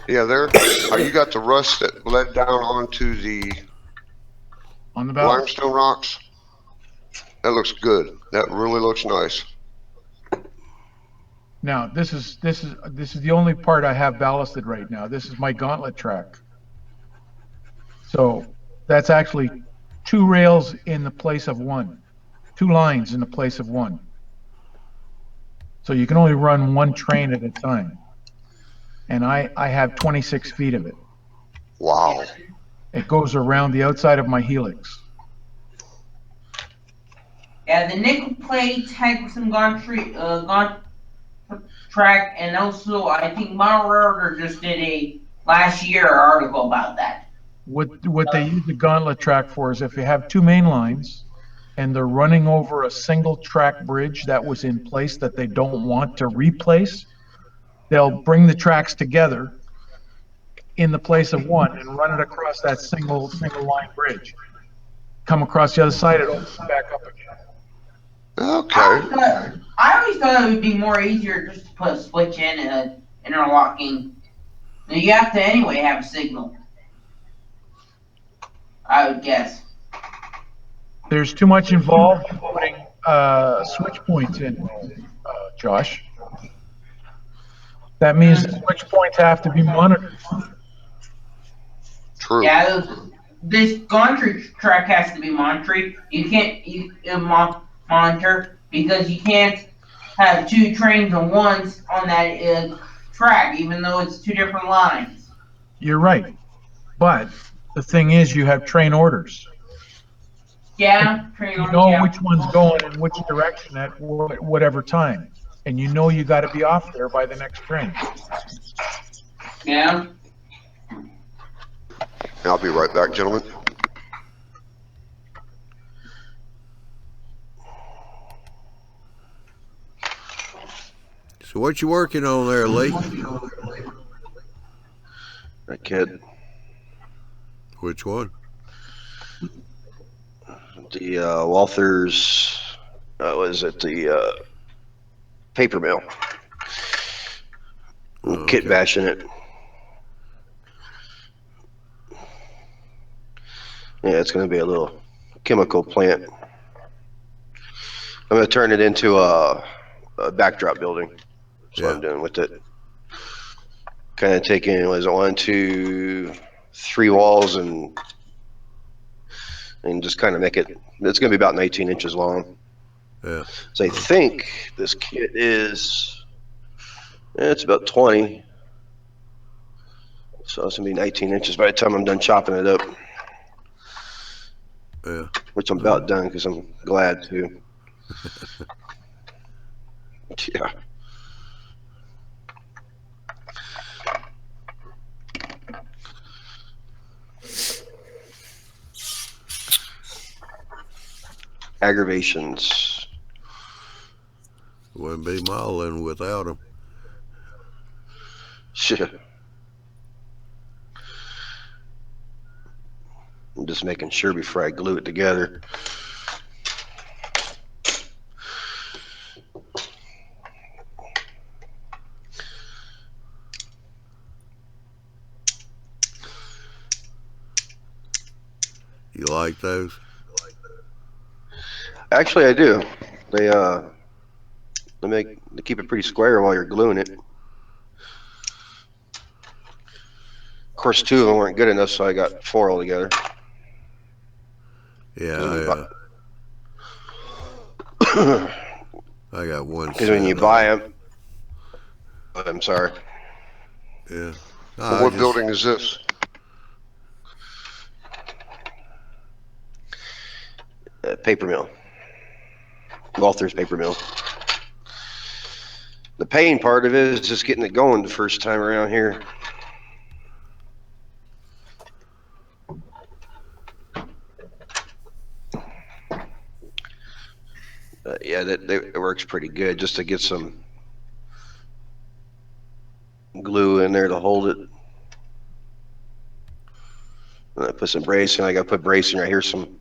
[SPEAKER 7] Yeah, there. How you got the rust that bled down onto the
[SPEAKER 10] On the ballast.
[SPEAKER 7] limestone rocks. That looks good. That really looks nice.
[SPEAKER 10] Now, this is the only part I have ballasted right now. This is my gauntlet track. So that's actually 2 rails in the place of 1, 2 lines in the place of 1. So you can only run 1 train at a time. And I have 26 feet of it.
[SPEAKER 7] Wow.
[SPEAKER 10] It goes around the outside of my helix.
[SPEAKER 8] Yeah, the nickel plates had some gaunt track, and also I think Model Builder just did a last year article about that.
[SPEAKER 10] What they use the gauntlet track for is if you have 2 main lines and they're running over a single track bridge that was in place that they don't want to replace, they'll bring the tracks together in the place of 1 and run it across that single line bridge. Come across the other side, it opens back up again.
[SPEAKER 7] Okay.
[SPEAKER 8] I always thought it would be more easier just to put a switch in and an interlocking. You have to anyway have a signal, I would guess.
[SPEAKER 10] There's too much involved in putting switch points in, Josh. That means the switch points have to be monitored.
[SPEAKER 7] True.
[SPEAKER 8] Yeah, this gauntry track has to be monitored. You can't monitor because you can't have 2 trains at once on that track, even though it's 2 different lines.
[SPEAKER 10] You're right, but the thing is, you have train orders.
[SPEAKER 8] Yeah,
[SPEAKER 10] you know which one's going in which direction at whatever time, and you know you got to be off there by the next train.
[SPEAKER 8] Yeah.
[SPEAKER 7] I'll be right back, gentlemen.
[SPEAKER 1] So what you working on there, Lee?
[SPEAKER 9] That kid.
[SPEAKER 1] Which one?
[SPEAKER 9] The Walther's, was it the paper mill?
[SPEAKER 1] Oh,
[SPEAKER 9] Kit
[SPEAKER 1] okay.
[SPEAKER 9] bashing it. Yeah, it's going to be a little chemical plant. I'm going to turn it into a backdrop building. That's what I'm doing with it. Kind of taking, was it 1, 2, 3 walls and just kind of make it, it's going to be about 19 inches long.
[SPEAKER 1] Yeah.
[SPEAKER 9] So I think this kit is, it's about 20. So it's going to be 19 inches by the time I'm done chopping it up.
[SPEAKER 1] Yeah.
[SPEAKER 9] Which I'm about done because I'm glad to. Yeah. Aggravations.
[SPEAKER 1] Wouldn't be modeling without them.
[SPEAKER 9] Shit. I'm just making sure before I glue it together.
[SPEAKER 1] You like those?
[SPEAKER 9] Actually, I do. They keep it pretty square while you're gluing it. Of course, 2 of them weren't good enough, so I got 4 altogether.
[SPEAKER 1] Yeah, I got one.
[SPEAKER 9] Because when you buy them, I'm sorry.
[SPEAKER 1] Yeah.
[SPEAKER 7] So what building is this?
[SPEAKER 9] Paper mill. Walther's paper mill. The pain part of it is just getting it going the first time around here. Yeah, it works pretty good just to get some glue in there to hold it. And I put some bracing. I got to put bracing right here, some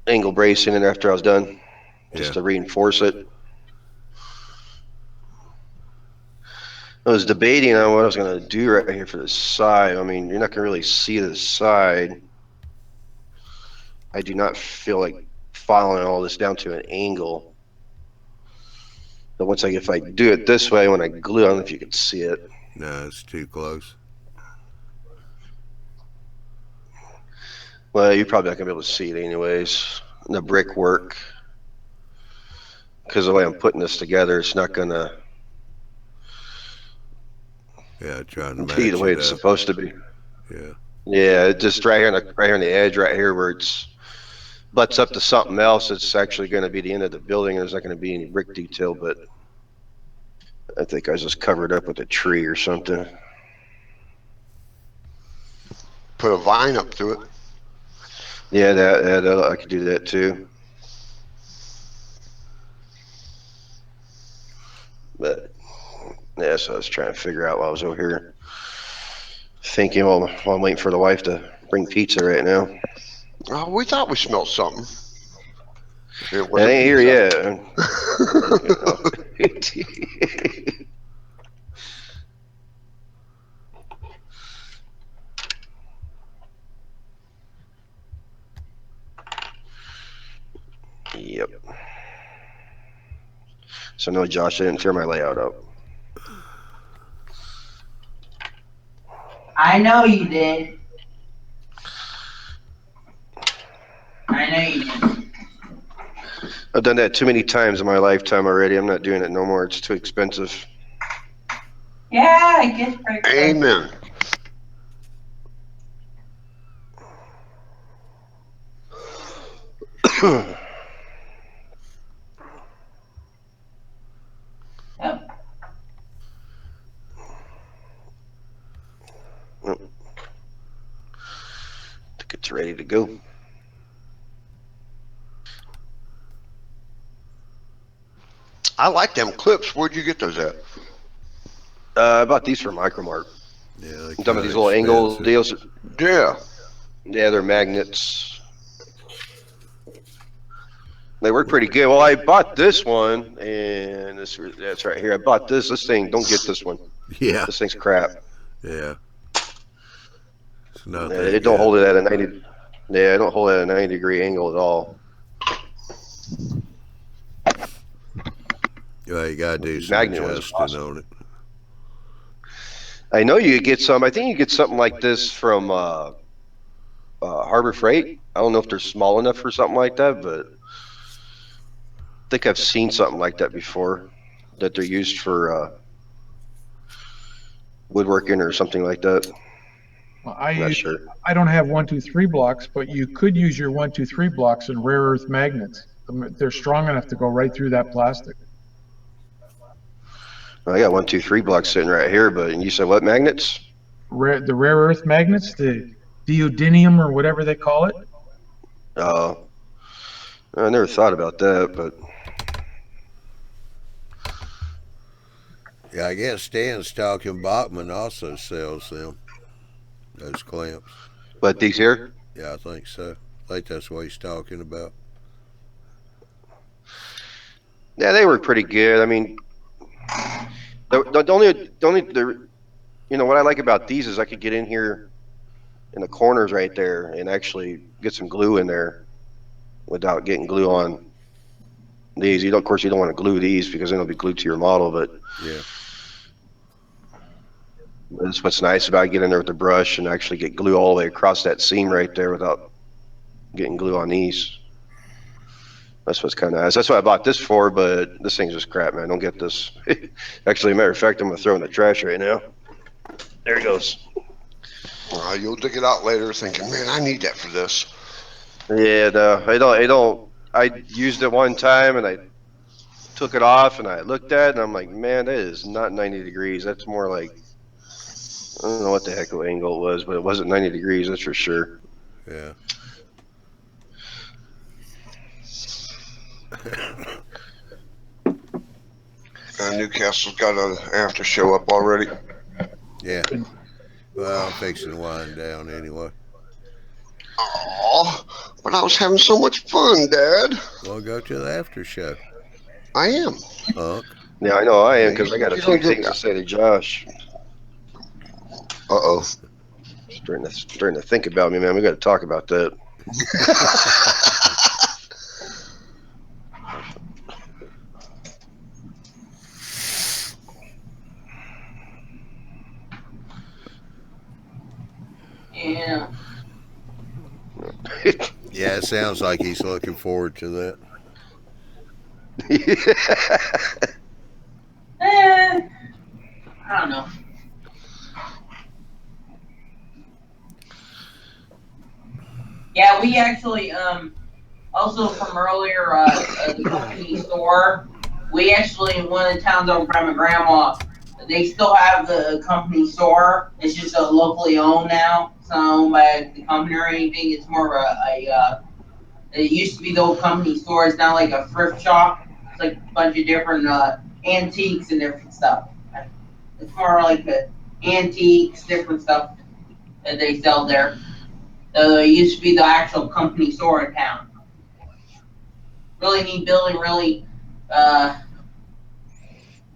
[SPEAKER 9] angle bracing in after I was done, just to reinforce it. I was debating on what I was going to do right here for the side. I mean, you're not going to really see the side. I do not feel like filing all this down to an angle. But if I do it this way, when I glue, I don't know if you can see it.
[SPEAKER 1] No, it's too close.
[SPEAKER 9] Well, you're probably not going to be able to see it anyways. The brickwork. Because the way I'm putting this together, it's not going to
[SPEAKER 1] trying to match
[SPEAKER 9] be the way
[SPEAKER 1] it
[SPEAKER 9] it's
[SPEAKER 1] up.
[SPEAKER 9] supposed to be.
[SPEAKER 1] Yeah.
[SPEAKER 9] Yeah, just right here on the edge right here where it's butts up to something else. It's actually going to be the end of the building. There's not going to be any brick detail, but I think I just covered up with a tree or something.
[SPEAKER 7] Put a vine up to it.
[SPEAKER 9] Yeah, I could do that too. But yeah, so I was trying to figure out while I was over here thinking while I'm waiting for the wife to bring pizza right now.
[SPEAKER 7] Oh, we thought we smelled something. It
[SPEAKER 9] wasn't ain't here yet. Yep. So no, Josh, I didn't tear my layout up.
[SPEAKER 8] I know you did. I know you did.
[SPEAKER 9] I've done that too many times in my lifetime already. I'm not doing it no more. It's too expensive.
[SPEAKER 8] Yeah, I guess.
[SPEAKER 7] Amen.
[SPEAKER 8] Yep.
[SPEAKER 9] I think it's ready to go.
[SPEAKER 7] I like them clips. Where'd you get those at?
[SPEAKER 9] I bought these from Micromart.
[SPEAKER 1] Yeah,
[SPEAKER 9] Some of these little angle deals.
[SPEAKER 7] Yeah.
[SPEAKER 9] Yeah, they're magnets. They work pretty good. Well, I bought this one, and that's right here. I bought this. This thing, don't get this one.
[SPEAKER 1] Yeah.
[SPEAKER 9] This thing's crap.
[SPEAKER 1] Yeah. It's not
[SPEAKER 9] Yeah,
[SPEAKER 1] that
[SPEAKER 9] it don't
[SPEAKER 1] good.
[SPEAKER 9] hold it at a 90. Yeah, I don't hold it at a 90-degree angle at all.
[SPEAKER 1] Yeah, you gotta do some
[SPEAKER 9] Magnet was
[SPEAKER 1] adjusting
[SPEAKER 9] awesome.
[SPEAKER 1] on it.
[SPEAKER 9] I know you get some. I think you get something like this from Harbor Freight. I don't know if they're small enough for something like that, but I think I've seen something like that before, that they're used for woodworking or something like that.
[SPEAKER 10] Well,
[SPEAKER 9] I'm not sure.
[SPEAKER 10] I don't have 1, 2, 3 blocks, but you could use your 1, 2, 3 blocks in rare earth magnets. They're strong enough to go right through that plastic.
[SPEAKER 9] I got 1, 2, 3 blocks sitting right here, but you said what magnets?
[SPEAKER 10] The rare earth magnets, the neodymium or whatever they call it.
[SPEAKER 9] I never thought about that, but
[SPEAKER 1] Yeah, I guess Stan Stalk and Bachman also sells them. Those clamps.
[SPEAKER 9] But these here,
[SPEAKER 1] Yeah, I think so. I think that's what he's talking about.
[SPEAKER 9] yeah, they were pretty good. I mean, the only you know what I like about these is I could get in here in the corners right there and actually get some glue in there without getting glue on these. Of course, you don't want to glue these because then it'll be glued to your model. But
[SPEAKER 1] Yeah.
[SPEAKER 9] that's what's nice about getting in there with the brush and actually get glue all the way across that seam right there without getting glue on these. That's what's kind of nice. That's what I bought this for, but this thing's just crap, man. Don't get this. Actually, matter of fact, I'm going to throw it in the trash right now. There it goes.
[SPEAKER 7] You'll dig it out later thinking, man, I need that for this.
[SPEAKER 9] Yeah, no, I don't. I used it one time and I took it off and I looked at it and I'm like, man, that is not 90 degrees. That's more like, I don't know what the heck the angle it was, but it wasn't 90 degrees, that's for sure.
[SPEAKER 1] Yeah.
[SPEAKER 7] Newcastle's got an after show up already.
[SPEAKER 1] Yeah. Well, I'm fixing to wind down anyway.
[SPEAKER 7] Aw, but I was having so much fun, Dad.
[SPEAKER 1] We'll go to the after show.
[SPEAKER 7] I am.
[SPEAKER 1] Hunk.
[SPEAKER 9] Yeah, I know I am because I got a few things to say to Josh.
[SPEAKER 7] Uh-oh.
[SPEAKER 9] Starting to think about me, man. We got to talk about that.
[SPEAKER 8] Yeah.
[SPEAKER 1] Yeah, it sounds like he's looking forward to that.
[SPEAKER 8] I don't know. Yeah, we actually also from earlier the company store. We actually in one of the towns over by my grandma. They still have the company store. It's just locally owned now. It's not owned by the company or anything. It's more of it used to be the old company store. It's now like a thrift shop. It's like a bunch of different antiques and different stuff. It's more like the antiques, different stuff that they sell there. It used to be the actual company store in town. Really neat building, really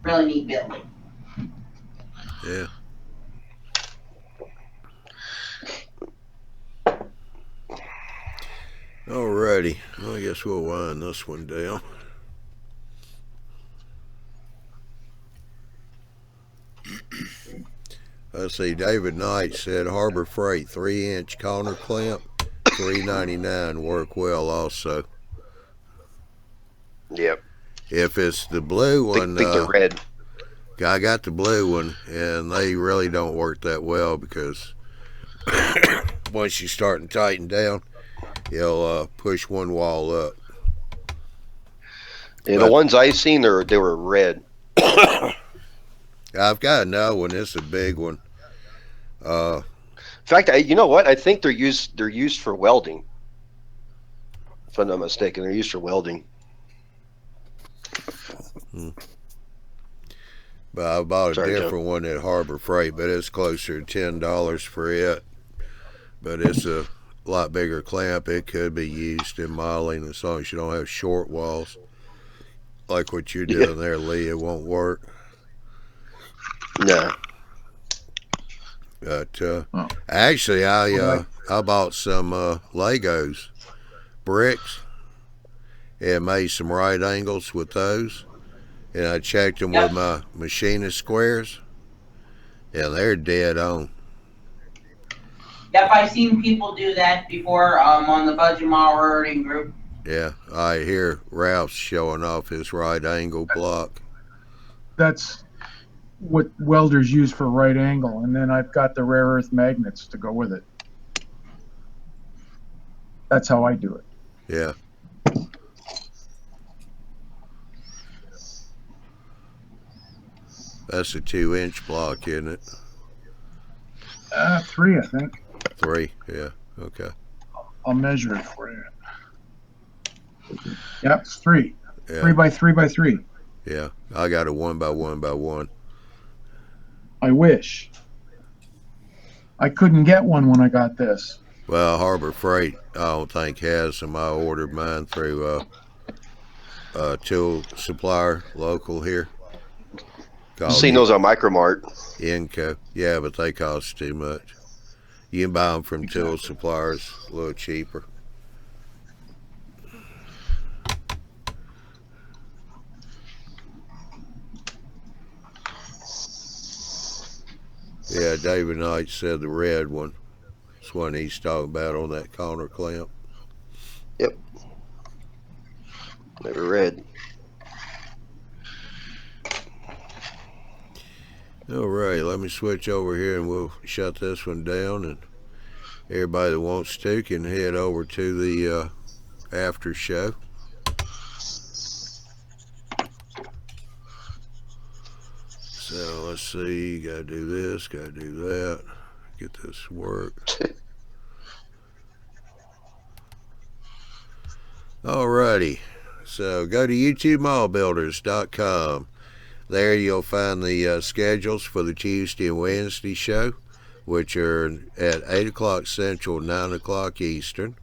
[SPEAKER 8] neat building.
[SPEAKER 1] Yeah. Alrighty. Well, I guess we'll wind this one down. Let's see. David Knight said Harbor Freight 3-inch corner clamp, $3.99 work well also.
[SPEAKER 9] Yep.
[SPEAKER 1] If it's the blue one,
[SPEAKER 9] think they're red.
[SPEAKER 1] I got the blue one, and they really don't work that well because once you start and tighten down, you'll push one wall up.
[SPEAKER 9] Yeah, the ones I've seen, they were red.
[SPEAKER 1] I've got another one. It's a big one.
[SPEAKER 9] In fact, you know what? I think they're used for welding. If I'm not mistaken, they're used for welding.
[SPEAKER 1] But I bought a different one at Harbor Freight, but it's closer to $10 for it. But it's a lot bigger clamp. It could be used in modeling as long as you don't have short walls. Like what you're doing there, Lee, it won't work.
[SPEAKER 9] No.
[SPEAKER 1] But actually, I bought some Legos bricks and made some right angles with those. And I checked them with my machinist squares, and they're dead on.
[SPEAKER 8] Yep, I've seen people do that before on the budget model railroading group.
[SPEAKER 1] Yeah, I hear Ralph's showing off his right angle block.
[SPEAKER 10] That's what welders use for right angle, and then I've got the rare earth magnets to go with it. That's how I do it.
[SPEAKER 1] Yeah. That's a 2-inch block, isn't it?
[SPEAKER 10] 3, I think.
[SPEAKER 1] 3, yeah, okay.
[SPEAKER 10] I'll measure it for you. Yep, it's 3.
[SPEAKER 1] Yeah.
[SPEAKER 10] 3 by 3 by 3.
[SPEAKER 1] Yeah, I got a 1 by 1 by 1.
[SPEAKER 10] I wish. I couldn't get one when I got this.
[SPEAKER 1] Well, Harbor Freight, I don't think has them. I ordered mine through a tool supplier local here.
[SPEAKER 9] Seen those on Micromart.
[SPEAKER 1] Inco. Yeah, but they cost too much. You can buy them from tool suppliers a little cheaper. Yeah, David Knight said the red one. That's one he's talking about on that corner clamp.
[SPEAKER 9] Yep. Never read.
[SPEAKER 1] All right, let me switch over here and we'll shut this one down, and everybody that wants to can head over to the after show. So let's see, gotta do this, gotta do that, get this to work. Alrighty, so go to YouTubeModelBuilders.com. There you'll find the schedules for the Tuesday and Wednesday show, which are at 8 o'clock Central, 9 o'clock Eastern.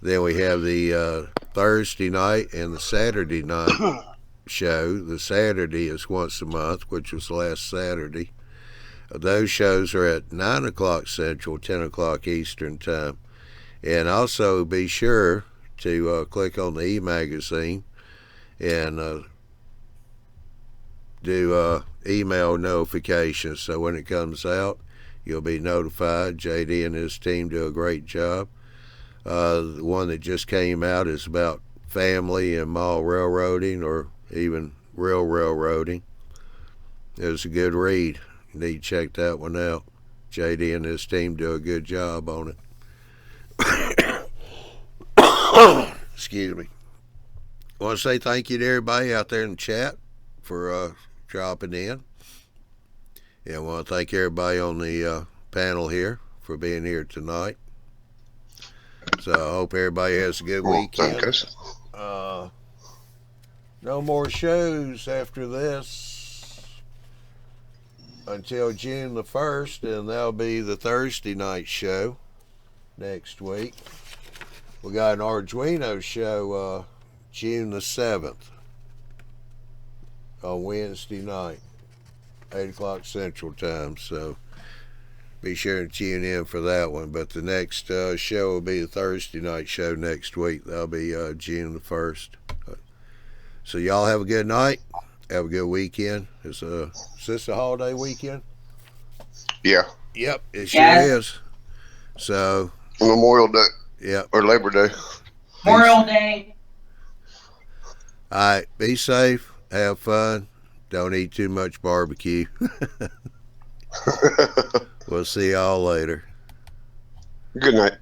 [SPEAKER 1] Then we have the Thursday night and the Saturday night show. The Saturday is once a month, which was last Saturday. Those shows are at 9 o'clock Central, 10 o'clock Eastern time. And also be sure to click on the e-magazine and do email notifications, so when it comes out you'll be notified. JD and his team do a great job. The one that just came out is about family and mall railroading, or even real railroading. It was a good read. You need to check that one out. JD and his team do a good job on it. Excuse me. I want to say thank you to everybody out there in the chat for dropping in. Yeah, I want to thank everybody on the panel here for being here tonight. So I hope everybody has a good weekend. No more shows after this until June the 1st, and that'll be the Thursday night show next week. We got an Arduino show June the 7th on Wednesday night, 8 o'clock Central Time, so be sure to tune in for that one. But the next show will be the Thursday night show next week. That'll be June the 1st. So y'all have a good night. Have a good weekend. Is this a holiday weekend?
[SPEAKER 7] Yeah.
[SPEAKER 1] Yep, it sure is. So
[SPEAKER 7] Memorial Day.
[SPEAKER 1] Yep.
[SPEAKER 7] Or Labor Day.
[SPEAKER 8] Memorial Day.
[SPEAKER 1] All right, be safe. Have fun. Don't eat too much barbecue. We'll see y'all later.
[SPEAKER 7] Good night.